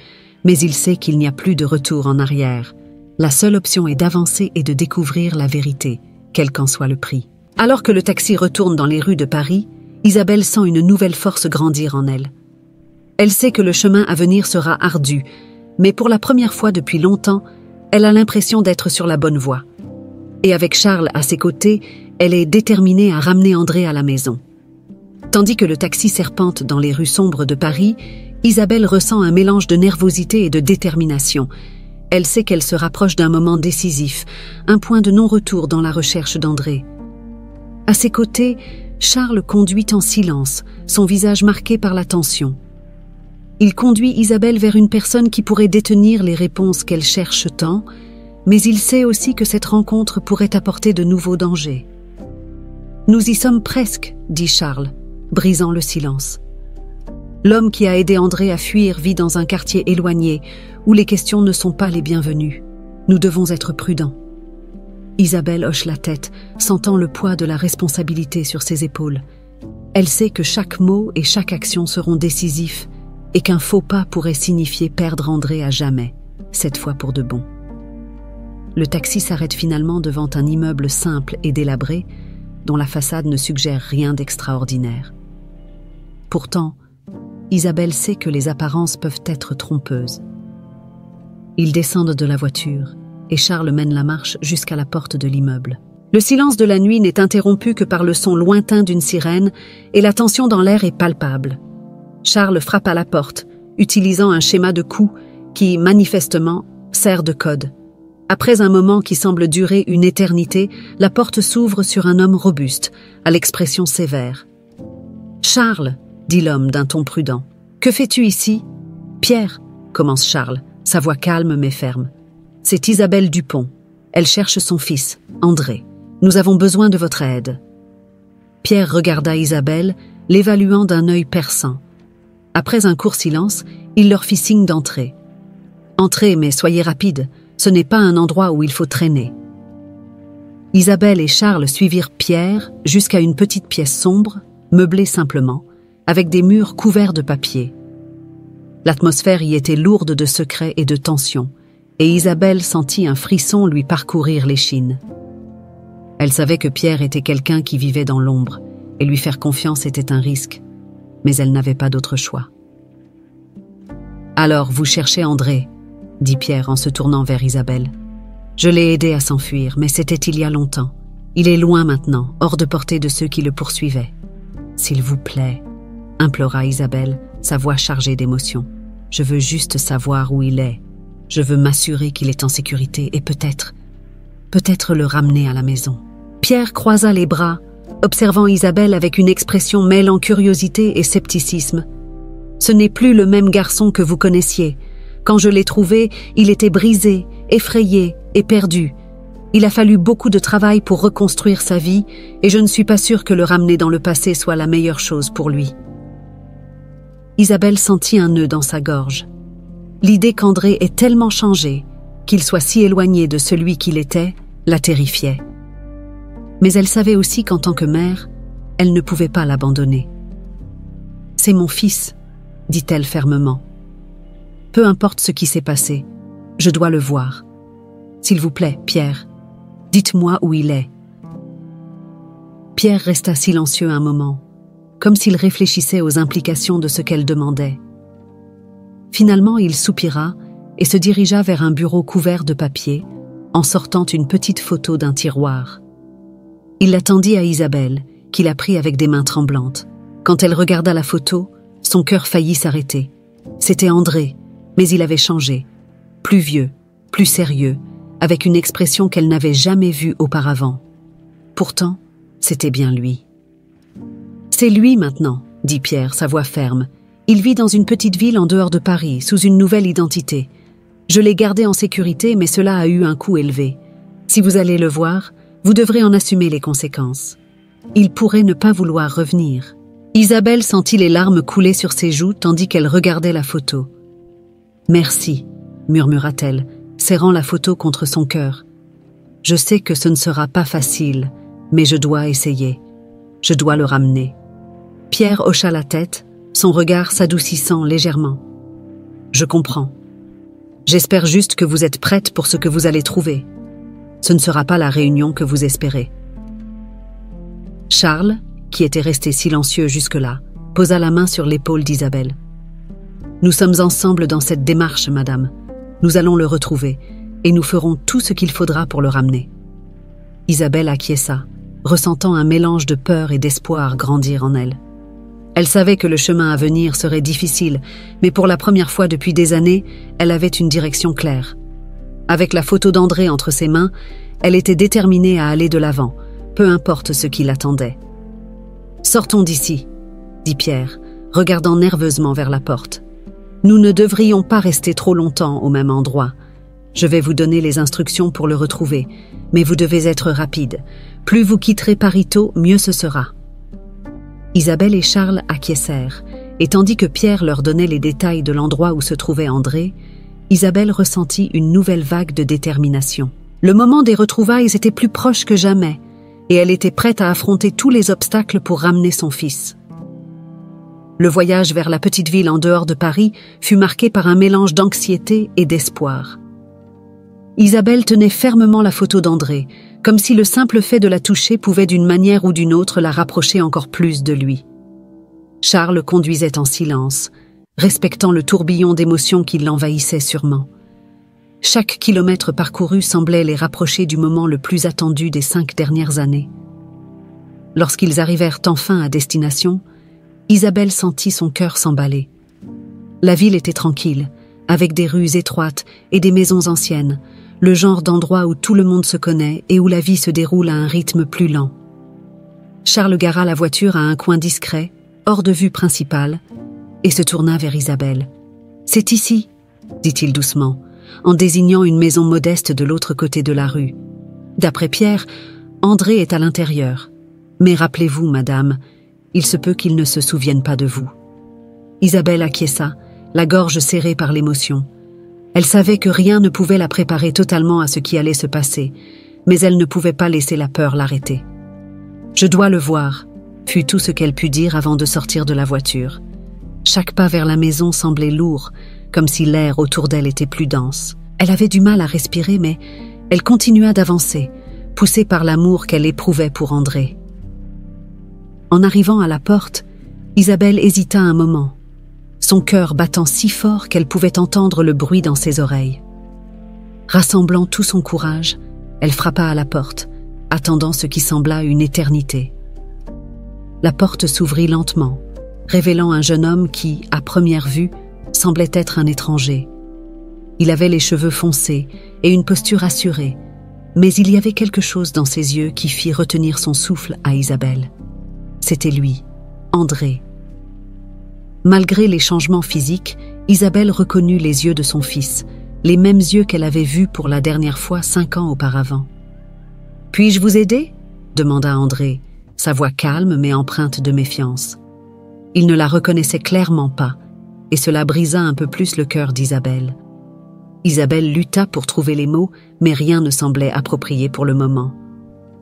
mais il sait qu'il n'y a plus de retour en arrière. La seule option est d'avancer et de découvrir la vérité, quel qu'en soit le prix. Alors que le taxi retourne dans les rues de Paris, Isabelle sent une nouvelle force grandir en elle. Elle sait que le chemin à venir sera ardu, mais pour la première fois depuis longtemps, elle a l'impression d'être sur la bonne voie. Et avec Charles à ses côtés, elle est déterminée à ramener André à la maison. Tandis que le taxi serpente dans les rues sombres de Paris, Isabelle ressent un mélange de nervosité et de détermination. Elle sait qu'elle se rapproche d'un moment décisif, un point de non-retour dans la recherche d'André. À ses côtés, Charles conduit en silence, son visage marqué par la tension. Il conduit Isabelle vers une personne qui pourrait détenir les réponses qu'elle cherche tant, mais il sait aussi que cette rencontre pourrait apporter de nouveaux dangers. « Nous y sommes presque, » dit Charles, brisant le silence. L'homme qui a aidé André à fuir vit dans un quartier éloigné, où les questions ne sont pas les bienvenues. Nous devons être prudents. Isabelle hoche la tête, sentant le poids de la responsabilité sur ses épaules. Elle sait que chaque mot et chaque action seront décisifs, et qu'un faux pas pourrait signifier perdre André à jamais, cette fois pour de bon. Le taxi s'arrête finalement devant un immeuble simple et délabré, dont la façade ne suggère rien d'extraordinaire. Pourtant, Isabelle sait que les apparences peuvent être trompeuses. Ils descendent de la voiture, et Charles mène la marche jusqu'à la porte de l'immeuble. Le silence de la nuit n'est interrompu que par le son lointain d'une sirène et la tension dans l'air est palpable. Charles frappe à la porte, utilisant un schéma de coups qui, manifestement, sert de code. Après un moment qui semble durer une éternité, la porte s'ouvre sur un homme robuste, à l'expression sévère. « Charles !» dit l'homme d'un ton prudent. « Que fais-tu ici ?»« Pierre !» commence Charles, sa voix calme mais ferme. « C'est Isabelle Dupont. Elle cherche son fils, André. Nous avons besoin de votre aide. » Pierre regarda Isabelle, l'évaluant d'un œil perçant. Après un court silence, il leur fit signe d'entrer. « Entrez, mais soyez rapides, ce n'est pas un endroit où il faut traîner. » Isabelle et Charles suivirent Pierre jusqu'à une petite pièce sombre, meublée simplement, avec des murs couverts de papier. L'atmosphère y était lourde de secrets et de tensions, et Isabelle sentit un frisson lui parcourir l'échine. Elle savait que Pierre était quelqu'un qui vivait dans l'ombre, et lui faire confiance était un risque, mais elle n'avait pas d'autre choix. « Alors, vous cherchez André ?» dit Pierre en se tournant vers Isabelle. « Je l'ai aidé à s'enfuir, mais c'était il y a longtemps. Il est loin maintenant, hors de portée de ceux qui le poursuivaient. »« S'il vous plaît, » implora Isabelle, sa voix chargée d'émotion. « Je veux juste savoir où il est. Je veux m'assurer qu'il est en sécurité et peut-être le ramener à la maison. » Pierre croisa les bras, observant Isabelle avec une expression mêlant curiosité et scepticisme. « Ce n'est plus le même garçon que vous connaissiez. Quand je l'ai trouvé, il était brisé, effrayé et perdu. Il a fallu beaucoup de travail pour reconstruire sa vie et je ne suis pas sûre que le ramener dans le passé soit la meilleure chose pour lui. » Isabelle sentit un nœud dans sa gorge. L'idée qu'André ait tellement changé, qu'il soit si éloigné de celui qu'il était, la terrifiait. Mais elle savait aussi qu'en tant que mère, elle ne pouvait pas l'abandonner. « C'est mon fils », dit-elle fermement. « Peu importe ce qui s'est passé, je dois le voir. S'il vous plaît, Pierre, dites-moi où il est. » Pierre resta silencieux un moment, comme s'il réfléchissait aux implications de ce qu'elle demandait. Finalement, il soupira et se dirigea vers un bureau couvert de papier, en sortant une petite photo d'un tiroir. Il la tendit à Isabelle, qui la prit avec des mains tremblantes. Quand elle regarda la photo, son cœur faillit s'arrêter. C'était André, mais il avait changé. Plus vieux, plus sérieux, avec une expression qu'elle n'avait jamais vue auparavant. Pourtant, c'était bien lui. « C'est lui maintenant, » dit Pierre, sa voix ferme. « Il vit dans une petite ville en dehors de Paris, sous une nouvelle identité. Je l'ai gardé en sécurité, mais cela a eu un coût élevé. Si vous allez le voir, vous devrez en assumer les conséquences. Il pourrait ne pas vouloir revenir. » Isabelle sentit les larmes couler sur ses joues tandis qu'elle regardait la photo. « Merci, » murmura-t-elle, serrant la photo contre son cœur. « Je sais que ce ne sera pas facile, mais je dois essayer. Je dois le ramener. » Pierre hocha la tête, son regard s'adoucissant légèrement. « Je comprends. J'espère juste que vous êtes prête pour ce que vous allez trouver. Ce ne sera pas la réunion que vous espérez. » Charles, qui était resté silencieux jusque-là, posa la main sur l'épaule d'Isabelle. « Nous sommes ensemble dans cette démarche, madame. Nous allons le retrouver, et nous ferons tout ce qu'il faudra pour le ramener. » Isabelle acquiesça, ressentant un mélange de peur et d'espoir grandir en elle. Elle savait que le chemin à venir serait difficile, mais pour la première fois depuis des années, elle avait une direction claire. Avec la photo d'André entre ses mains, elle était déterminée à aller de l'avant, peu importe ce qui l'attendait. « Sortons d'ici, » dit Pierre, regardant nerveusement vers la porte. « Nous ne devrions pas rester trop longtemps au même endroit. Je vais vous donner les instructions pour le retrouver, mais vous devez être rapide. Plus vous quitterez Paris tôt, mieux ce sera. » Isabelle et Charles acquiescèrent, et tandis que Pierre leur donnait les détails de l'endroit où se trouvait André, Isabelle ressentit une nouvelle vague de détermination. Le moment des retrouvailles était plus proche que jamais, et elle était prête à affronter tous les obstacles pour ramener son fils. Le voyage vers la petite ville en dehors de Paris fut marqué par un mélange d'anxiété et d'espoir. Isabelle tenait fermement la photo d'André, comme si le simple fait de la toucher pouvait d'une manière ou d'une autre la rapprocher encore plus de lui. Charles conduisait en silence, respectant le tourbillon d'émotions qui l'envahissait sûrement. Chaque kilomètre parcouru semblait les rapprocher du moment le plus attendu des 5 dernières années. Lorsqu'ils arrivèrent enfin à destination, Isabelle sentit son cœur s'emballer. La ville était tranquille, avec des rues étroites et des maisons anciennes, le genre d'endroit où tout le monde se connaît et où la vie se déroule à un rythme plus lent. Charles gara la voiture à un coin discret, hors de vue principale, et se tourna vers Isabelle. « C'est ici », dit-il doucement, en désignant une maison modeste de l'autre côté de la rue. « D'après Pierre, André est à l'intérieur. Mais rappelez-vous, madame, il se peut qu'il ne se souvienne pas de vous. » Isabelle acquiesça, la gorge serrée par l'émotion. Elle savait que rien ne pouvait la préparer totalement à ce qui allait se passer, mais elle ne pouvait pas laisser la peur l'arrêter. « Je dois le voir », fut tout ce qu'elle put dire avant de sortir de la voiture. Chaque pas vers la maison semblait lourd, comme si l'air autour d'elle était plus dense. Elle avait du mal à respirer, mais elle continua d'avancer, poussée par l'amour qu'elle éprouvait pour André. En arrivant à la porte, Isabelle hésita un moment, son cœur battant si fort qu'elle pouvait entendre le bruit dans ses oreilles. Rassemblant tout son courage, elle frappa à la porte, attendant ce qui sembla une éternité. La porte s'ouvrit lentement, révélant un jeune homme qui, à première vue, semblait être un étranger. Il avait les cheveux foncés et une posture assurée, mais il y avait quelque chose dans ses yeux qui fit retenir son souffle à Isabelle. C'était lui, André. Malgré les changements physiques, Isabelle reconnut les yeux de son fils, les mêmes yeux qu'elle avait vus pour la dernière fois 5 ans auparavant. « Puis-je vous aider ?» demanda André, sa voix calme mais empreinte de méfiance. Il ne la reconnaissait clairement pas, et cela brisa un peu plus le cœur d'Isabelle. Isabelle lutta pour trouver les mots, mais rien ne semblait approprié pour le moment.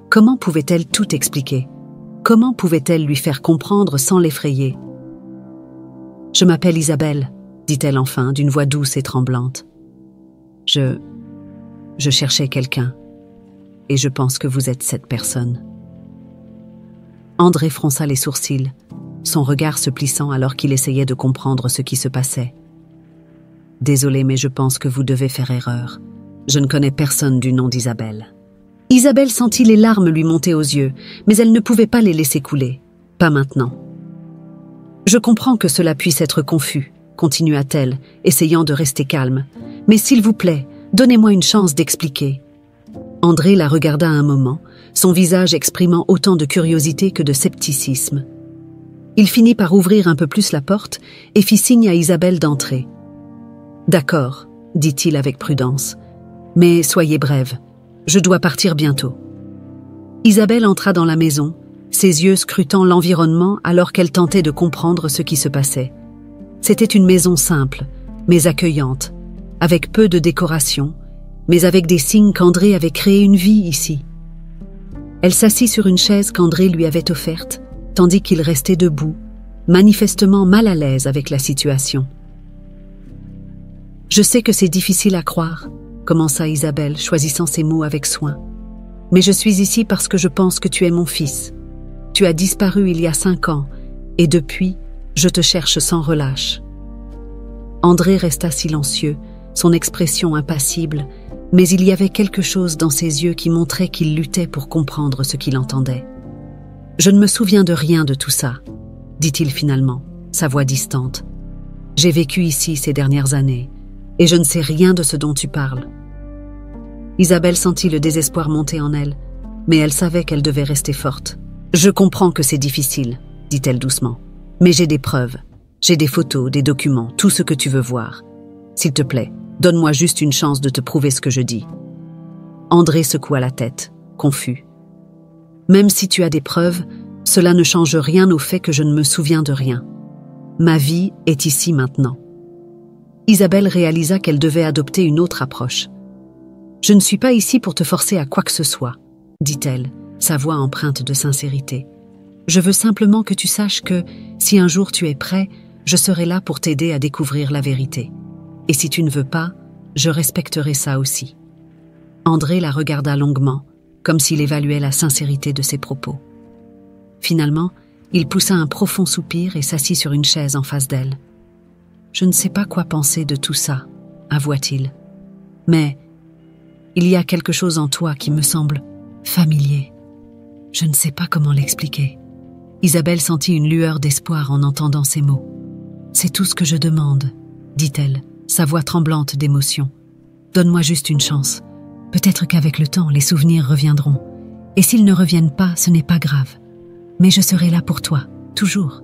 Comment pouvait-elle tout expliquer? Comment pouvait-elle lui faire comprendre sans l'effrayer? « Je m'appelle Isabelle, » dit-elle enfin, d'une voix douce et tremblante. « Je cherchais quelqu'un, et je pense que vous êtes cette personne. » André fronça les sourcils, son regard se plissant alors qu'il essayait de comprendre ce qui se passait. « Désolé, mais je pense que vous devez faire erreur. Je ne connais personne du nom d'Isabelle. » Isabelle sentit les larmes lui monter aux yeux, mais elle ne pouvait pas les laisser couler. Pas maintenant. « Je comprends que cela puisse être confus, » continua-t-elle, essayant de rester calme. « Mais s'il vous plaît, donnez-moi une chance d'expliquer. » André la regarda un moment, son visage exprimant autant de curiosité que de scepticisme. Il finit par ouvrir un peu plus la porte et fit signe à Isabelle d'entrer. « D'accord, » dit-il avec prudence, « mais soyez brève, je dois partir bientôt. » Isabelle entra dans la maison, ses yeux scrutant l'environnement alors qu'elle tentait de comprendre ce qui se passait. C'était une maison simple, mais accueillante, avec peu de décoration, mais avec des signes qu'André avait créé une vie ici. Elle s'assit sur une chaise qu'André lui avait offerte, tandis qu'il restait debout, manifestement mal à l'aise avec la situation. « Je sais que c'est difficile à croire, » commença Isabelle, choisissant ses mots avec soin. « Mais je suis ici parce que je pense que tu es mon fils. Tu as disparu il y a 5 ans, et depuis, je te cherche sans relâche. » André resta silencieux, son expression impassible, mais il y avait quelque chose dans ses yeux qui montrait qu'il luttait pour comprendre ce qu'il entendait. « Je ne me souviens de rien de tout ça, » dit-il finalement, sa voix distante. « J'ai vécu ici ces dernières années, et je ne sais rien de ce dont tu parles. » Isabelle sentit le désespoir monter en elle, mais elle savait qu'elle devait rester forte. « Je comprends que c'est difficile, » dit-elle doucement, « mais j'ai des preuves, j'ai des photos, des documents, tout ce que tu veux voir. S'il te plaît, donne-moi juste une chance de te prouver ce que je dis. » André secoua la tête, confus. « Même si tu as des preuves, cela ne change rien au fait que je ne me souviens de rien. Ma vie est ici maintenant. » Isabelle réalisa qu'elle devait adopter une autre approche. « Je ne suis pas ici pour te forcer à quoi que ce soit, » dit-elle, sa voix empreinte de sincérité. « Je veux simplement que tu saches que, si un jour tu es prêt, je serai là pour t'aider à découvrir la vérité. Et si tu ne veux pas, je respecterai ça aussi. » André la regarda longuement, comme s'il évaluait la sincérité de ses propos. Finalement, il poussa un profond soupir et s'assit sur une chaise en face d'elle. « Je ne sais pas quoi penser de tout ça, » avoua-t-il. « Mais il y a quelque chose en toi qui me semble familier. Je ne sais pas comment l'expliquer. Isabelle sentit une lueur d'espoir en entendant ces mots. « C'est tout ce que je demande, » dit-elle, sa voix tremblante d'émotion. « Donne-moi juste une chance. Peut-être qu'avec le temps, les souvenirs reviendront. Et s'ils ne reviennent pas, ce n'est pas grave. Mais je serai là pour toi, toujours. »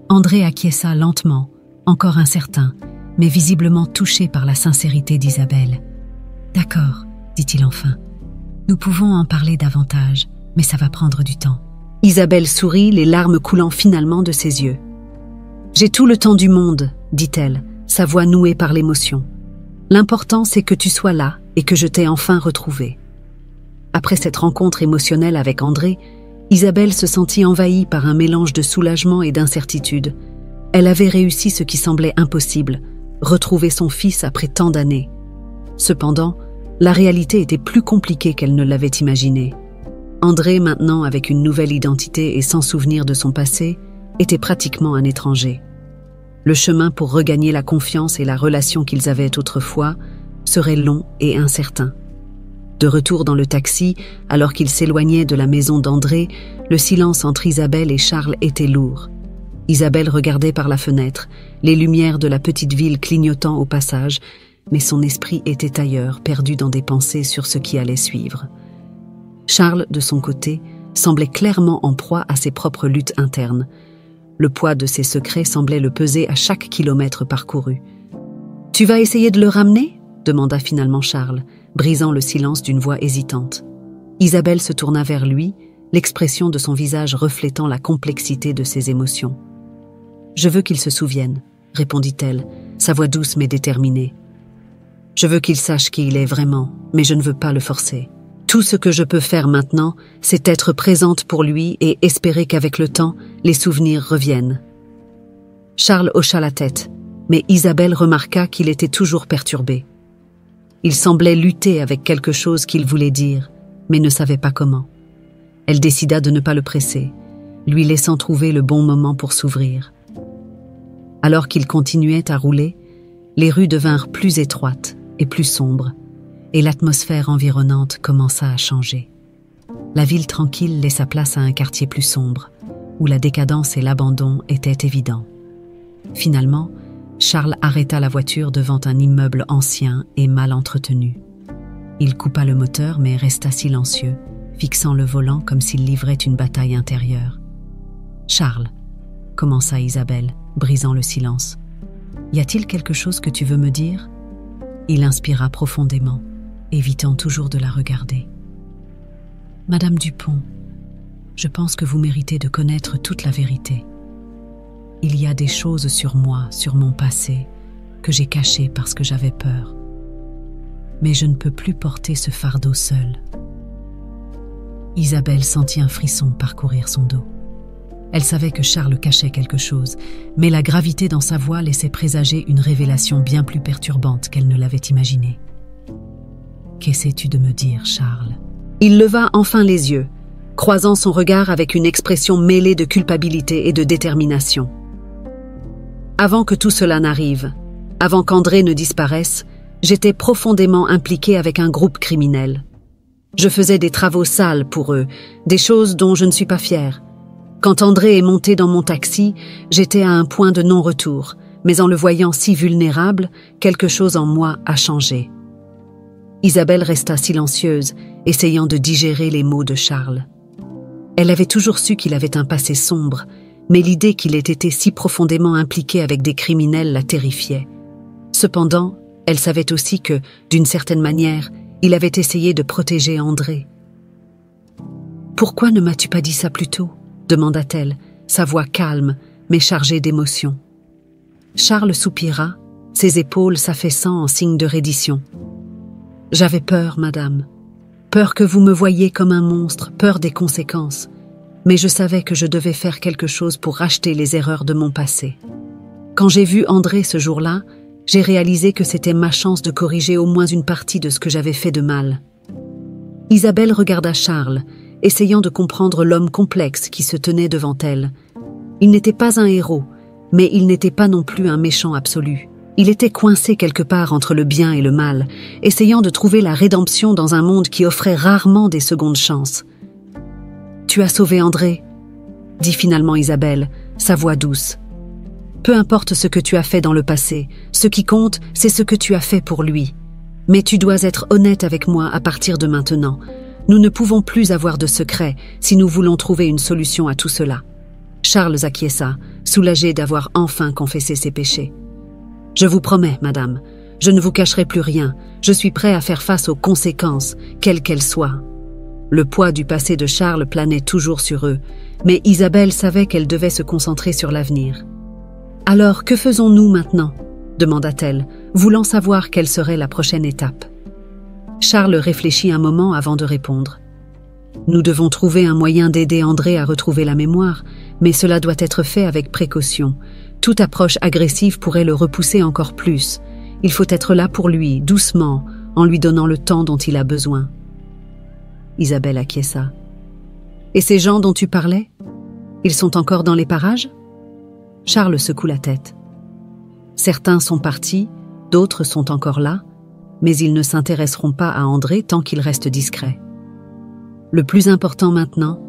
André acquiesça lentement, encore incertain, mais visiblement touché par la sincérité d'Isabelle. « D'accord, » dit-il enfin. « Nous pouvons en parler davantage, mais ça va prendre du temps. » Isabelle sourit, les larmes coulant finalement de ses yeux. « J'ai tout le temps du monde, » dit-elle, sa voix nouée par l'émotion. « L'important, c'est que tu sois là et que je t'ai enfin retrouvé. » Après cette rencontre émotionnelle avec André, Isabelle se sentit envahie par un mélange de soulagement et d'incertitude. Elle avait réussi ce qui semblait impossible, retrouver son fils après tant d'années. Cependant, la réalité était plus compliquée qu'elle ne l'avait imaginé. André, maintenant avec une nouvelle identité et sans souvenir de son passé, était pratiquement un étranger. Le chemin pour regagner la confiance et la relation qu'ils avaient autrefois serait long et incertain. De retour dans le taxi, alors qu'ils s'éloignaient de la maison d'André, le silence entre Isabelle et Charles était lourd. Isabelle regardait par la fenêtre, les lumières de la petite ville clignotant au passage, mais son esprit était ailleurs, perdu dans des pensées sur ce qui allait suivre. Charles, de son côté, semblait clairement en proie à ses propres luttes internes. Le poids de ses secrets semblait le peser à chaque kilomètre parcouru. « Tu vas essayer de le ramener ?» demanda finalement Charles, brisant le silence d'une voix hésitante. Isabelle se tourna vers lui, l'expression de son visage reflétant la complexité de ses émotions. « Je veux qu'il se souvienne, » répondit-elle, sa voix douce mais déterminée. « Je veux qu'il sache qui il est vraiment, mais je ne veux pas le forcer. Tout ce que je peux faire maintenant, c'est être présente pour lui et espérer qu'avec le temps, les souvenirs reviennent. » Charles hocha la tête, mais Isabelle remarqua qu'il était toujours perturbé. Il semblait lutter avec quelque chose qu'il voulait dire, mais ne savait pas comment. Elle décida de ne pas le presser, lui laissant trouver le bon moment pour s'ouvrir. Alors qu'il continuait à rouler, les rues devinrent plus étroites et plus sombres, et l'atmosphère environnante commença à changer. La ville tranquille laissa place à un quartier plus sombre, où la décadence et l'abandon étaient évidents. Finalement, Charles arrêta la voiture devant un immeuble ancien et mal entretenu. Il coupa le moteur mais resta silencieux, fixant le volant comme s'il livrait une bataille intérieure. « Charles, » commença Isabelle, brisant le silence. « Y a-t-il quelque chose que tu veux me dire ?» Il inspira profondément, évitant toujours de la regarder. « Madame Dupont, je pense que vous méritez de connaître toute la vérité. Il y a des choses sur moi, sur mon passé, que j'ai cachées parce que j'avais peur. Mais je ne peux plus porter ce fardeau seule. » Isabelle sentit un frisson parcourir son dos. Elle savait que Charles cachait quelque chose, mais la gravité dans sa voix laissait présager une révélation bien plus perturbante qu'elle ne l'avait imaginée. « Qu'essaies-tu de me dire, Charles ?» Il leva enfin les yeux, croisant son regard avec une expression mêlée de culpabilité et de détermination. « Avant que tout cela n'arrive, avant qu'André ne disparaisse, j'étais profondément impliquée avec un groupe criminel. Je faisais des travaux sales pour eux, des choses dont je ne suis pas fière. Quand André est monté dans mon taxi, j'étais à un point de non-retour, mais en le voyant si vulnérable, quelque chose en moi a changé. » Isabelle resta silencieuse, essayant de digérer les mots de Charles. Elle avait toujours su qu'il avait un passé sombre, mais l'idée qu'il ait été si profondément impliqué avec des criminels la terrifiait. Cependant, elle savait aussi que, d'une certaine manière, il avait essayé de protéger André. « Pourquoi ne m'as-tu pas dit ça plus tôt ?» demanda-t-elle, sa voix calme, mais chargée d'émotion. Charles soupira, ses épaules s'affaissant en signe de reddition. « J'avais peur, madame. Peur que vous me voyiez comme un monstre, peur des conséquences. Mais je savais que je devais faire quelque chose pour racheter les erreurs de mon passé. Quand j'ai vu André ce jour-là, j'ai réalisé que c'était ma chance de corriger au moins une partie de ce que j'avais fait de mal. » Isabelle regarda Charles, essayant de comprendre l'homme complexe qui se tenait devant elle. Il n'était pas un héros, mais il n'était pas non plus un méchant absolu. Il était coincé quelque part entre le bien et le mal, essayant de trouver la rédemption dans un monde qui offrait rarement des secondes chances. « Tu as sauvé André », dit finalement Isabelle, sa voix douce. « Peu importe ce que tu as fait dans le passé, ce qui compte, c'est ce que tu as fait pour lui. Mais tu dois être honnête avec moi à partir de maintenant. Nous ne pouvons plus avoir de secrets si nous voulons trouver une solution à tout cela. » Charles acquiesça, soulagé d'avoir enfin confessé ses péchés. « Je vous promets, madame, je ne vous cacherai plus rien. Je suis prêt à faire face aux conséquences, quelles qu'elles soient. » Le poids du passé de Charles planait toujours sur eux, mais Isabelle savait qu'elle devait se concentrer sur l'avenir. « Alors, que faisons-nous maintenant ?» demanda-t-elle, voulant savoir quelle serait la prochaine étape. Charles réfléchit un moment avant de répondre. « Nous devons trouver un moyen d'aider André à retrouver la mémoire, mais cela doit être fait avec précaution. Toute approche agressive pourrait le repousser encore plus. Il faut être là pour lui, doucement, en lui donnant le temps dont il a besoin. » Isabelle acquiesça. « Et ces gens dont tu parlais? Ils sont encore dans les parages ?» Charles secoue la tête. « Certains sont partis, d'autres sont encore là, mais ils ne s'intéresseront pas à André tant qu'il reste discret. Le plus important maintenant,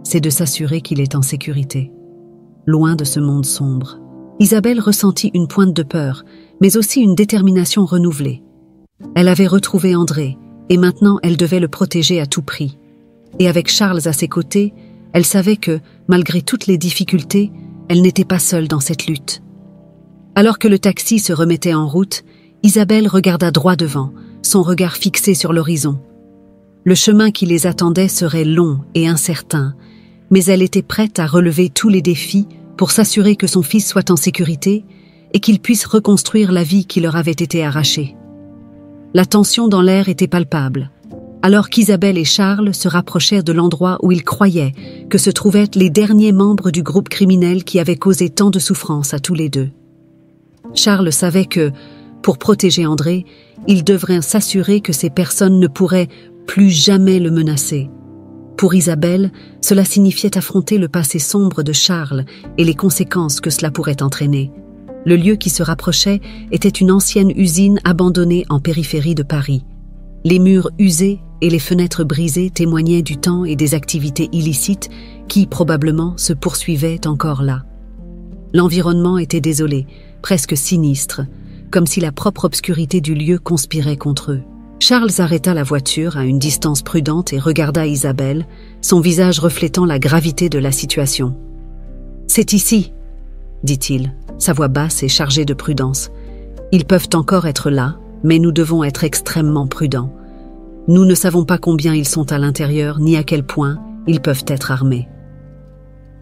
c'est de s'assurer qu'il est en sécurité, loin de ce monde sombre. » Isabelle ressentit une pointe de peur, mais aussi une détermination renouvelée. Elle avait retrouvé André, et maintenant elle devait le protéger à tout prix. Et avec Charles à ses côtés, elle savait que, malgré toutes les difficultés, elle n'était pas seule dans cette lutte. Alors que le taxi se remettait en route, Isabelle regarda droit devant, son regard fixé sur l'horizon. Le chemin qui les attendait serait long et incertain, mais elle était prête à relever tous les défis pour s'assurer que son fils soit en sécurité et qu'il puisse reconstruire la vie qui leur avait été arrachée. La tension dans l'air était palpable, alors qu'Isabelle et Charles se rapprochèrent de l'endroit où ils croyaient que se trouvaient les derniers membres du groupe criminel qui avait causé tant de souffrance à tous les deux. Charles savait que, pour protéger André, il devrait s'assurer que ces personnes ne pourraient plus jamais le menacer. Pour Isabelle, cela signifiait affronter le passé sombre de Charles et les conséquences que cela pourrait entraîner. Le lieu qui se rapprochait était une ancienne usine abandonnée en périphérie de Paris. Les murs usés et les fenêtres brisées témoignaient du temps et des activités illicites qui, probablement, se poursuivaient encore là. L'environnement était désolé, presque sinistre, comme si la propre obscurité du lieu conspirait contre eux. Charles arrêta la voiture à une distance prudente et regarda Isabelle, son visage reflétant la gravité de la situation. « C'est ici », dit-il, sa voix basse et chargée de prudence. « Ils peuvent encore être là, mais nous devons être extrêmement prudents. Nous ne savons pas combien ils sont à l'intérieur, ni à quel point ils peuvent être armés. »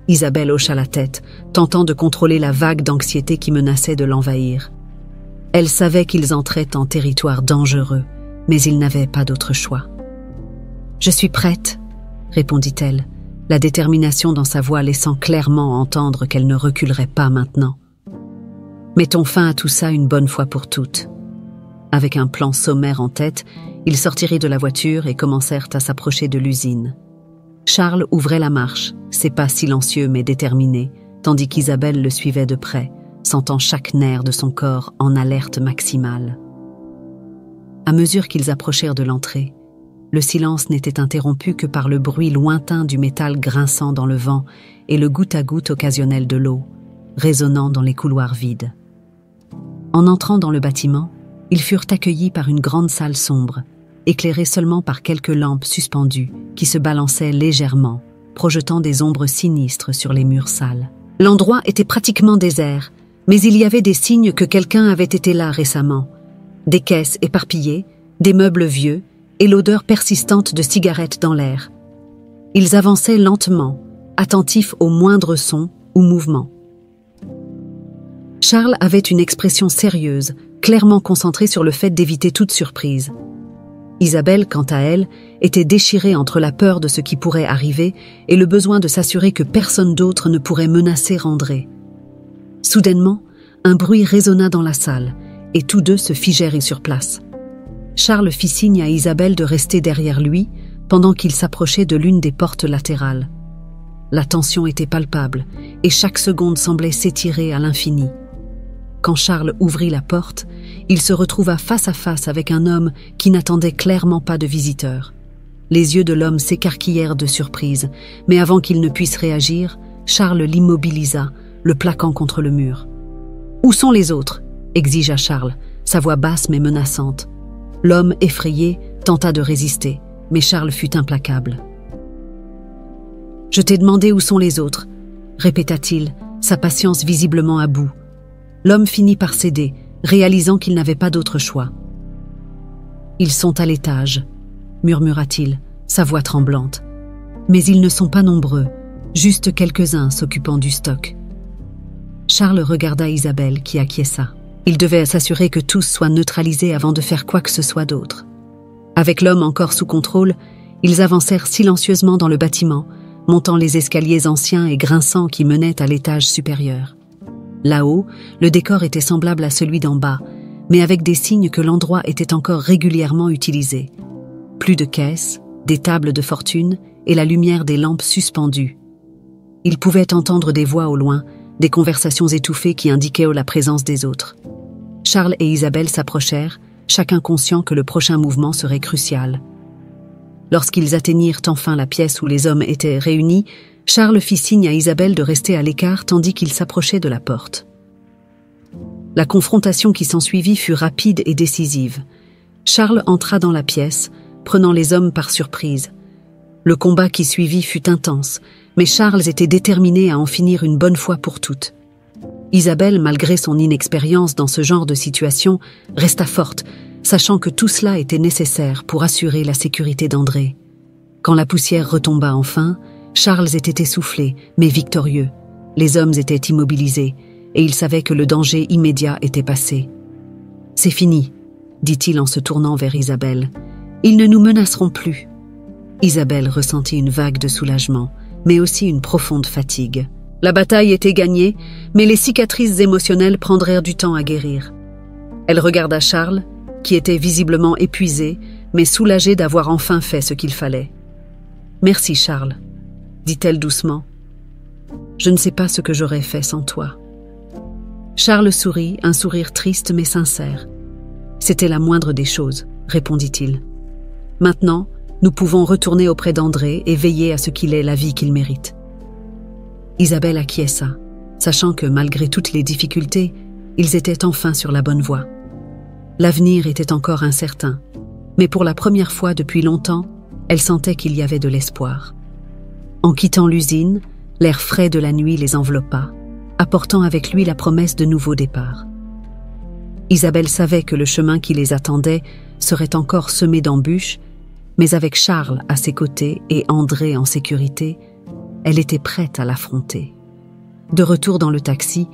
Isabelle hocha la tête, tentant de contrôler la vague d'anxiété qui menaçait de l'envahir. Elle savait qu'ils entraient en territoire dangereux, mais ils n'avaient pas d'autre choix. « Je suis prête », répondit-elle, la détermination dans sa voix laissant clairement entendre qu'elle ne reculerait pas maintenant. « Mettons fin à tout ça une bonne fois pour toutes. » Avec un plan sommaire en tête, ils sortirent de la voiture et commencèrent à s'approcher de l'usine. Charles ouvrait la marche, ses pas silencieux mais déterminés, tandis qu'Isabelle le suivait de près, sentant chaque nerf de son corps en alerte maximale. À mesure qu'ils approchèrent de l'entrée, le silence n'était interrompu que par le bruit lointain du métal grinçant dans le vent et le goutte-à-goutte occasionnel de l'eau, résonnant dans les couloirs vides. En entrant dans le bâtiment, ils furent accueillis par une grande salle sombre, éclairée seulement par quelques lampes suspendues qui se balançaient légèrement, projetant des ombres sinistres sur les murs sales. L'endroit était pratiquement désert, mais il y avait des signes que quelqu'un avait été là récemment. Des caisses éparpillées, des meubles vieux et l'odeur persistante de cigarettes dans l'air. Ils avançaient lentement, attentifs aux moindres sons ou mouvements. Charles avait une expression sérieuse, clairement concentrée sur le fait d'éviter toute surprise. Isabelle, quant à elle, était déchirée entre la peur de ce qui pourrait arriver et le besoin de s'assurer que personne d'autre ne pourrait menacer André. Soudainement, un bruit résonna dans la salle, et tous deux se figèrent sur place. Charles fit signe à Isabelle de rester derrière lui pendant qu'il s'approchait de l'une des portes latérales. La tension était palpable, et chaque seconde semblait s'étirer à l'infini. Quand Charles ouvrit la porte, il se retrouva face à face avec un homme qui n'attendait clairement pas de visiteurs. Les yeux de l'homme s'écarquillèrent de surprise, mais avant qu'il ne puisse réagir, Charles l'immobilisa, le plaquant contre le mur. « Où sont les autres ?» exigea Charles, sa voix basse mais menaçante. L'homme, effrayé, tenta de résister, mais Charles fut implacable. « Je t'ai demandé où sont les autres ?» répéta-t-il, sa patience visiblement à bout. L'homme finit par céder, réalisant qu'il n'avait pas d'autre choix. « Ils sont à l'étage » murmura-t-il, sa voix tremblante. Mais ils ne sont pas nombreux, juste quelques-uns s'occupant du stock. Charles regarda Isabelle qui acquiesça. Il devait s'assurer que tous soient neutralisés avant de faire quoi que ce soit d'autre. Avec l'homme encore sous contrôle, ils avancèrent silencieusement dans le bâtiment, montant les escaliers anciens et grinçants qui menaient à l'étage supérieur. Là-haut, le décor était semblable à celui d'en bas, mais avec des signes que l'endroit était encore régulièrement utilisé. Plus de caisses, des tables de fortune et la lumière des lampes suspendues. Il pouvait entendre des voix au loin, des conversations étouffées qui indiquaient la présence des autres. Charles et Isabelle s'approchèrent, chacun conscient que le prochain mouvement serait crucial. Lorsqu'ils atteignirent enfin la pièce où les hommes étaient réunis, Charles fit signe à Isabelle de rester à l'écart tandis qu'il s'approchait de la porte. La confrontation qui s'ensuivit fut rapide et décisive. Charles entra dans la pièce, prenant les hommes par surprise. Le combat qui suivit fut intense, mais Charles était déterminé à en finir une bonne fois pour toutes. Isabelle, malgré son inexpérience dans ce genre de situation, resta forte, sachant que tout cela était nécessaire pour assurer la sécurité d'André. Quand la poussière retomba enfin, Charles était essoufflé, mais victorieux. Les hommes étaient immobilisés, et il savait que le danger immédiat était passé. « C'est fini », dit-il en se tournant vers Isabelle. « Ils ne nous menaceront plus. » Isabelle ressentit une vague de soulagement, mais aussi une profonde fatigue. La bataille était gagnée, mais les cicatrices émotionnelles prendraient du temps à guérir. Elle regarda Charles, qui était visiblement épuisé, mais soulagé d'avoir enfin fait ce qu'il fallait. « Merci Charles, » dit-elle doucement. « Je ne sais pas ce que j'aurais fait sans toi. » Charles sourit, un sourire triste mais sincère. « C'était la moindre des choses, » répondit-il. « Maintenant, nous pouvons retourner auprès d'André et veiller à ce qu'il ait la vie qu'il mérite. » Isabelle acquiesça, sachant que malgré toutes les difficultés, ils étaient enfin sur la bonne voie. L'avenir était encore incertain, mais pour la première fois depuis longtemps, elle sentait qu'il y avait de l'espoir. En quittant l'usine, l'air frais de la nuit les enveloppa, apportant avec lui la promesse de nouveaux départs. Isabelle savait que le chemin qui les attendait serait encore semé d'embûches, mais avec Charles à ses côtés et André en sécurité, elle était prête à l'affronter. De retour dans le taxi,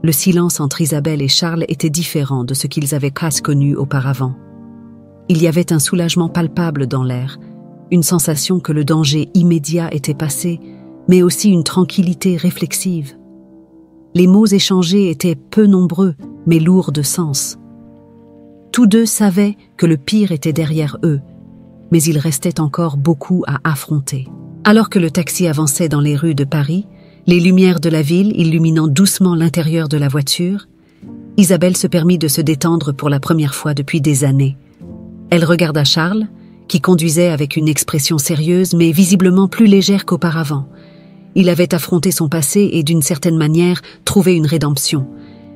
le silence entre Isabelle et Charles était différent de ce qu'ils avaient presque connu auparavant. Il y avait un soulagement palpable dans l'air, une sensation que le danger immédiat était passé, mais aussi une tranquillité réflexive. Les mots échangés étaient peu nombreux, mais lourds de sens. Tous deux savaient que le pire était derrière eux, mais il restait encore beaucoup à affronter. Alors que le taxi avançait dans les rues de Paris, les lumières de la ville illuminant doucement l'intérieur de la voiture, Isabelle se permit de se détendre pour la première fois depuis des années. Elle regarda Charles, qui conduisait avec une expression sérieuse mais visiblement plus légère qu'auparavant. Il avait affronté son passé et d'une certaine manière trouvé une rédemption.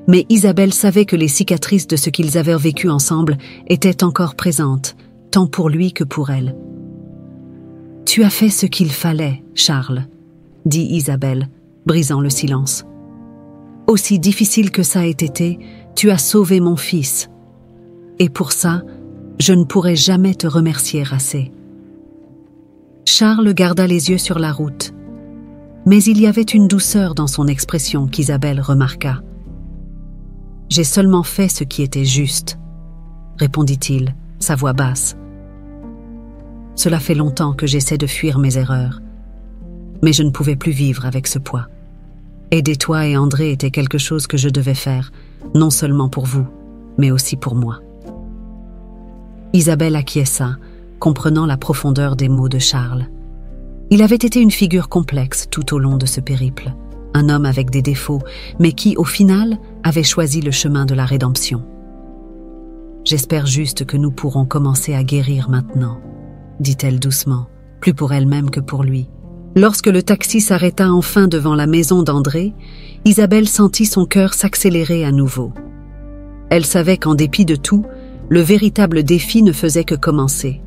Mais Isabelle savait que les cicatrices de ce qu'ils avaient vécu ensemble étaient encore présentes, tant pour lui que pour elle. « Tu as fait ce qu'il fallait, Charles », dit Isabelle, brisant le silence. « Aussi difficile que ça ait été, tu as sauvé mon fils. Et pour ça, je ne pourrai jamais te remercier assez. » Charles garda les yeux sur la route. Mais il y avait une douceur dans son expression qu'Isabelle remarqua. « J'ai seulement fait ce qui était juste, » répondit-il, sa voix basse. « Cela fait longtemps que j'essaie de fuir mes erreurs, mais je ne pouvais plus vivre avec ce poids. Aider toi et André était quelque chose que je devais faire, non seulement pour vous, mais aussi pour moi. » Isabelle acquiesça, comprenant la profondeur des mots de Charles. Il avait été une figure complexe tout au long de ce périple, un homme avec des défauts, mais qui, au final, avait choisi le chemin de la rédemption. J'espère juste que nous pourrons commencer à guérir maintenant, dit-elle doucement, plus pour elle-même que pour lui. Lorsque le taxi s'arrêta enfin devant la maison d'André, Isabelle sentit son cœur s'accélérer à nouveau. Elle savait qu'en dépit de tout, le véritable défi ne faisait que commencer.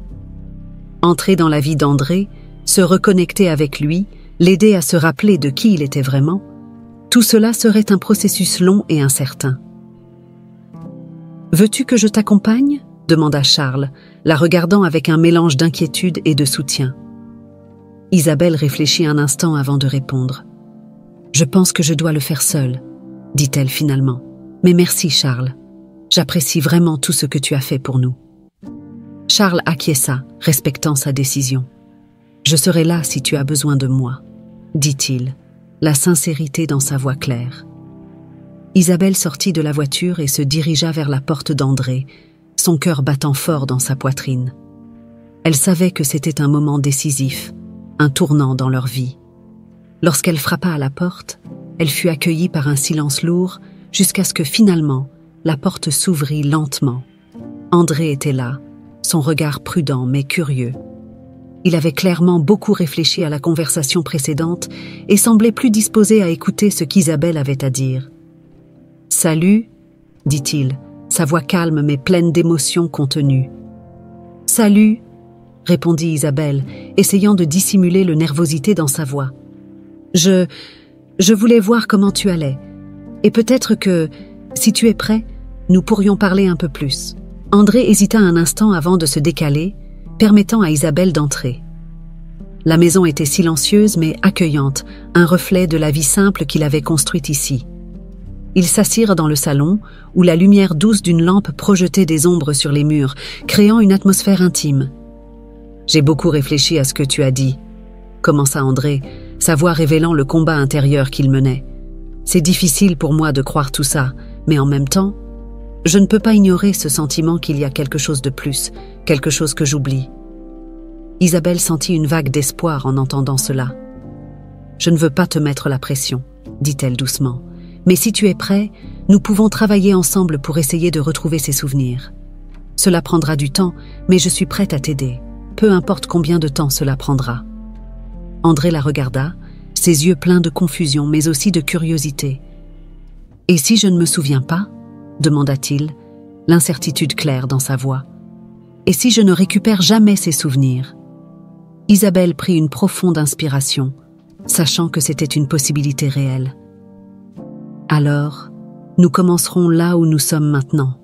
Entrer dans la vie d'André, se reconnecter avec lui, l'aider à se rappeler de qui il était vraiment, tout cela serait un processus long et incertain. « Veux-tu que je t'accompagne » demanda Charles, la regardant avec un mélange d'inquiétude et de soutien. Isabelle réfléchit un instant avant de répondre. « Je pense que je dois le faire seule, » dit-elle finalement. « Mais merci Charles, j'apprécie vraiment tout ce que tu as fait pour nous. » Charles acquiesça, respectant sa décision. « Je serai là si tu as besoin de moi, » dit-il, la sincérité dans sa voix claire. Isabelle sortit de la voiture et se dirigea vers la porte d'André, son cœur battant fort dans sa poitrine. Elle savait que c'était un moment décisif, un tournant dans leur vie. Lorsqu'elle frappa à la porte, elle fut accueillie par un silence lourd jusqu'à ce que finalement, la porte s'ouvrit lentement. André était là, son regard prudent mais curieux. Il avait clairement beaucoup réfléchi à la conversation précédente et semblait plus disposé à écouter ce qu'Isabelle avait à dire. « Salut » dit-il, sa voix calme mais pleine d'émotions contenues. « Salut » répondit Isabelle, essayant de dissimuler le nervosité dans sa voix. « Je voulais voir comment tu allais. Et peut-être que, si tu es prêt, nous pourrions parler un peu plus. » André hésita un instant avant de se décaler, permettant à Isabelle d'entrer. La maison était silencieuse mais accueillante, un reflet de la vie simple qu'il avait construite ici. Ils s'assirent dans le salon, où la lumière douce d'une lampe projetait des ombres sur les murs, créant une atmosphère intime. « J'ai beaucoup réfléchi à ce que tu as dit, » commença André, sa voix révélant le combat intérieur qu'il menait. « C'est difficile pour moi de croire tout ça, mais en même temps, je ne peux pas ignorer ce sentiment qu'il y a quelque chose de plus, quelque chose que j'oublie. » Isabelle sentit une vague d'espoir en entendant cela. « Je ne veux pas te mettre la pression, » dit-elle doucement. « Mais si tu es prêt, nous pouvons travailler ensemble pour essayer de retrouver ces souvenirs. Cela prendra du temps, mais je suis prête à t'aider, peu importe combien de temps cela prendra. » André la regarda, ses yeux pleins de confusion mais aussi de curiosité. « Et si je ne me souviens pas ?» demanda-t-il, l'incertitude claire dans sa voix. « Et si je ne récupère jamais ces souvenirs ?» Isabelle prit une profonde inspiration, sachant que c'était une possibilité réelle. « Alors, nous commencerons là où nous sommes maintenant, »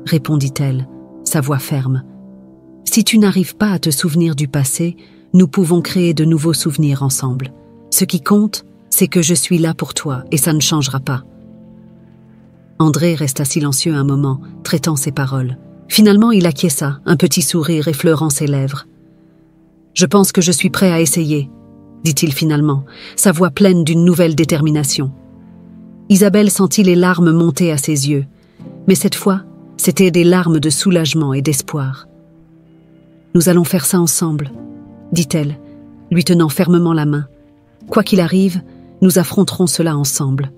répondit-elle, sa voix ferme. « Si tu n'arrives pas à te souvenir du passé, nous pouvons créer de nouveaux souvenirs ensemble. Ce qui compte, c'est que je suis là pour toi et ça ne changera pas. » André resta silencieux un moment, traitant ses paroles. Finalement, il acquiesça, un petit sourire effleurant ses lèvres. « Je pense que je suis prêt à essayer, » dit-il finalement, sa voix pleine d'une nouvelle détermination. Isabelle sentit les larmes monter à ses yeux, mais cette fois, c'étaient des larmes de soulagement et d'espoir. « Nous allons faire ça ensemble, » dit-elle, lui tenant fermement la main. « Quoi qu'il arrive, nous affronterons cela ensemble. »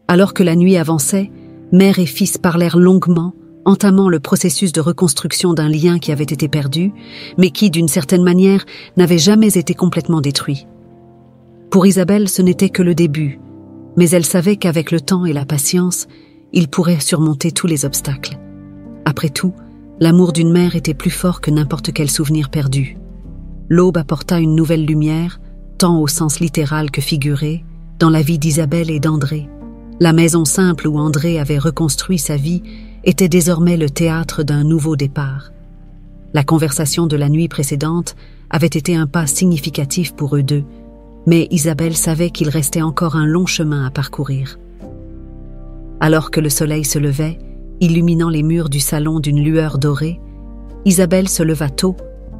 Alors que la nuit avançait, mère et fils parlèrent longuement, entamant le processus de reconstruction d'un lien qui avait été perdu, mais qui, d'une certaine manière, n'avait jamais été complètement détruit. Pour Isabelle, ce n'était que le début, mais elle savait qu'avec le temps et la patience, il pourrait surmonter tous les obstacles. Après tout, l'amour d'une mère était plus fort que n'importe quel souvenir perdu. L'aube apporta une nouvelle lumière, tant au sens littéral que figuré, dans la vie d'Isabelle et d'André. La maison simple où André avait reconstruit sa vie était désormais le théâtre d'un nouveau départ. La conversation de la nuit précédente avait été un pas significatif pour eux deux, mais Isabelle savait qu'il restait encore un long chemin à parcourir. Alors que le soleil se levait, illuminant les murs du salon d'une lueur dorée, Isabelle se leva tôt,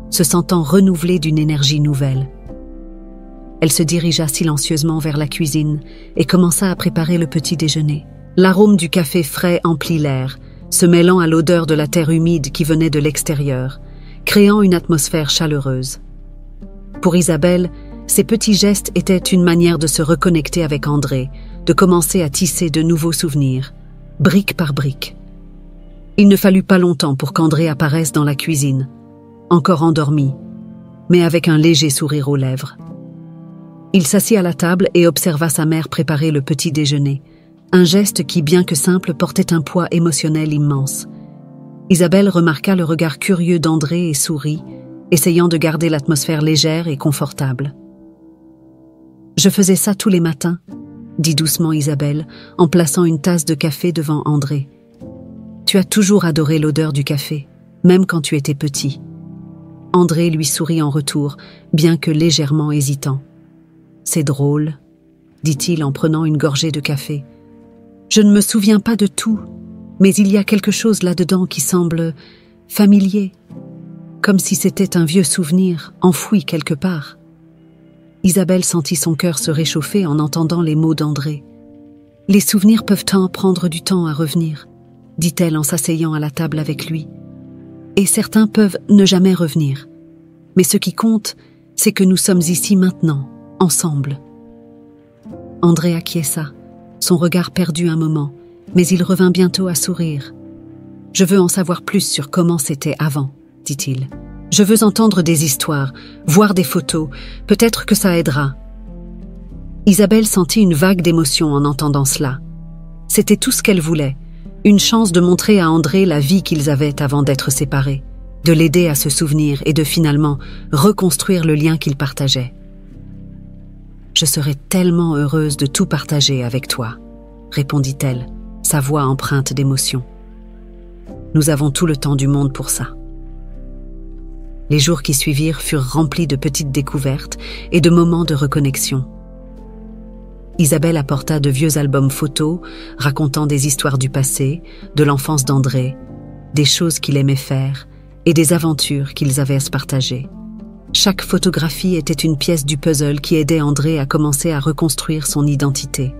se sentant renouvelée d'une énergie nouvelle. Elle se dirigea silencieusement vers la cuisine et commença à préparer le petit déjeuner. L'arôme du café frais emplit l'air, se mêlant à l'odeur de la terre humide qui venait de l'extérieur, créant une atmosphère chaleureuse. Pour Isabelle, ces petits gestes étaient une manière de se reconnecter avec André, de commencer à tisser de nouveaux souvenirs. brique par brique. Il ne fallut pas longtemps pour qu'André apparaisse dans la cuisine, encore endormi, mais avec un léger sourire aux lèvres. Il s'assit à la table et observa sa mère préparer le petit déjeuner, un geste qui, bien que simple, portait un poids émotionnel immense. Isabelle remarqua le regard curieux d'André et sourit, essayant de garder l'atmosphère légère et confortable. « Je faisais ça tous les matins », dit doucement Isabelle, en plaçant une tasse de café devant André. « Tu as toujours adoré l'odeur du café, même quand tu étais petit. » André lui sourit en retour, bien que légèrement hésitant. « C'est drôle, » dit-il en prenant une gorgée de café. « Je ne me souviens pas de tout, mais il y a quelque chose là-dedans qui semble familier, comme si c'était un vieux souvenir enfoui quelque part. » Isabelle sentit son cœur se réchauffer en entendant les mots d'André. « Les souvenirs peuvent prendre du temps à revenir, » dit-elle en s'asseyant à la table avec lui. « Et certains peuvent ne jamais revenir. Mais ce qui compte, c'est que nous sommes ici maintenant, ensemble. » André acquiesça, son regard perdu un moment, mais il revint bientôt à sourire. « Je veux en savoir plus sur comment c'était avant, » dit-il. « Je veux entendre des histoires, voir des photos, peut-être que ça aidera. » Isabelle sentit une vague d'émotion en entendant cela. C'était tout ce qu'elle voulait, une chance de montrer à André la vie qu'ils avaient avant d'être séparés, de l'aider à se souvenir et de finalement reconstruire le lien qu'ils partageaient. « Je serais tellement heureuse de tout partager avec toi, » répondit-elle, sa voix empreinte d'émotion. « Nous avons tout le temps du monde pour ça. » Les jours qui suivirent furent remplis de petites découvertes et de moments de reconnexion. Isabelle apporta de vieux albums photos racontant des histoires du passé, de l'enfance d'André, des choses qu'il aimait faire et des aventures qu'ils avaient à se partager. Chaque photographie était une pièce du puzzle qui aidait André à commencer à reconstruire son identité.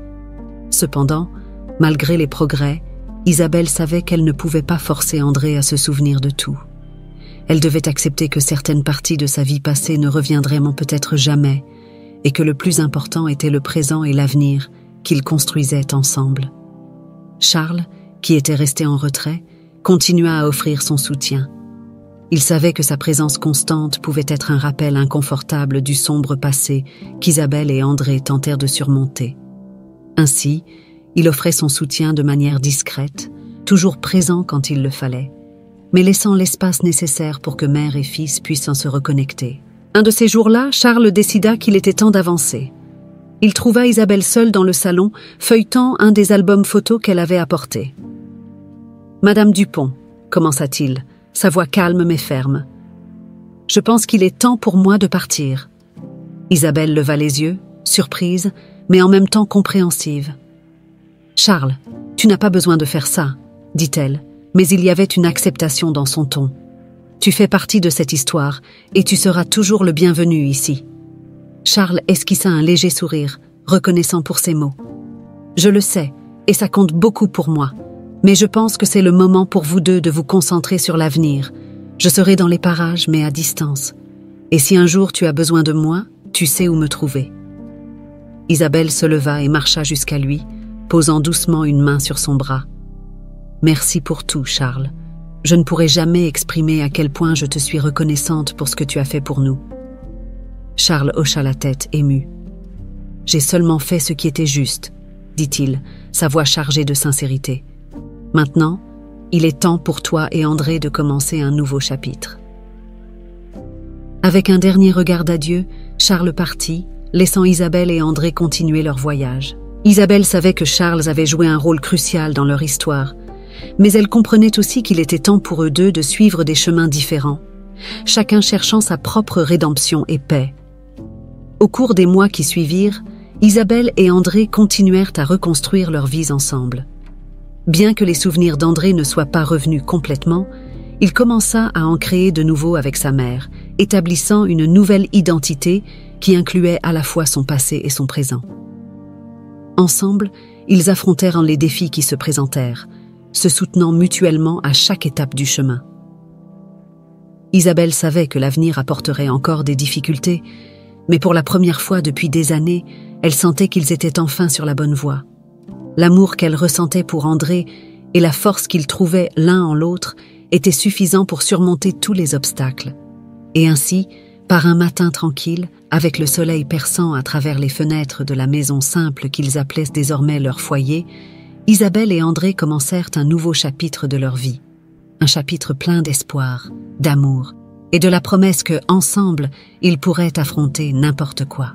Cependant, malgré les progrès, Isabelle savait qu'elle ne pouvait pas forcer André à se souvenir de tout. Elle devait accepter que certaines parties de sa vie passée ne reviendraient peut-être jamais, et que le plus important était le présent et l'avenir qu'ils construisaient ensemble. Charles, qui était resté en retrait, continua à offrir son soutien. Il savait que sa présence constante pouvait être un rappel inconfortable du sombre passé qu'Isabelle et André tentèrent de surmonter. Ainsi, il offrait son soutien de manière discrète, toujours présent quand il le fallait, mais laissant l'espace nécessaire pour que mère et fils puissent se reconnecter. Un de ces jours-là, Charles décida qu'il était temps d'avancer. Il trouva Isabelle seule dans le salon, feuilletant un des albums photos qu'elle avait apportés. « Madame Dupont, » commença-t-il, sa voix calme mais ferme. « Je pense qu'il est temps pour moi de partir. » Isabelle leva les yeux, surprise, mais en même temps compréhensive. « Charles, tu n'as pas besoin de faire ça, » dit-elle, mais il y avait une acceptation dans son ton. « Tu fais partie de cette histoire et tu seras toujours le bienvenu ici. » Charles esquissa un léger sourire, reconnaissant pour ses mots. « Je le sais, et ça compte beaucoup pour moi, mais je pense que c'est le moment pour vous deux de vous concentrer sur l'avenir. Je serai dans les parages, mais à distance. Et si un jour tu as besoin de moi, tu sais où me trouver. » Isabelle se leva et marcha jusqu'à lui, posant doucement une main sur son bras. « Merci pour tout, Charles. Je ne pourrai jamais exprimer à quel point je te suis reconnaissante pour ce que tu as fait pour nous. » Charles hocha la tête, ému. « J'ai seulement fait ce qui était juste, » dit-il, sa voix chargée de sincérité. « Maintenant, il est temps pour toi et André de commencer un nouveau chapitre. » Avec un dernier regard d'adieu, Charles partit, laissant Isabelle et André continuer leur voyage. Isabelle savait que Charles avait joué un rôle crucial dans leur histoire, mais elle comprenait aussi qu'il était temps pour eux deux de suivre des chemins différents, chacun cherchant sa propre rédemption et paix. Au cours des mois qui suivirent, Isabelle et André continuèrent à reconstruire leurs vies ensemble. Bien que les souvenirs d'André ne soient pas revenus complètement, il commença à en créer de nouveaux avec sa mère, établissant une nouvelle identité qui incluait à la fois son passé et son présent. Ensemble, ils affrontèrent les défis qui se présentèrent, se soutenant mutuellement à chaque étape du chemin. Isabelle savait que l'avenir apporterait encore des difficultés, mais pour la première fois depuis des années, elle sentait qu'ils étaient enfin sur la bonne voie. L'amour qu'elle ressentait pour André et la force qu'ils trouvaient l'un en l'autre était suffisant pour surmonter tous les obstacles. Et ainsi, par un matin tranquille, avec le soleil perçant à travers les fenêtres de la maison simple qu'ils appelaient désormais leur foyer, Isabelle et André commencèrent un nouveau chapitre de leur vie. Un chapitre plein d'espoir, d'amour et de la promesse que, ensemble, ils pourraient affronter n'importe quoi.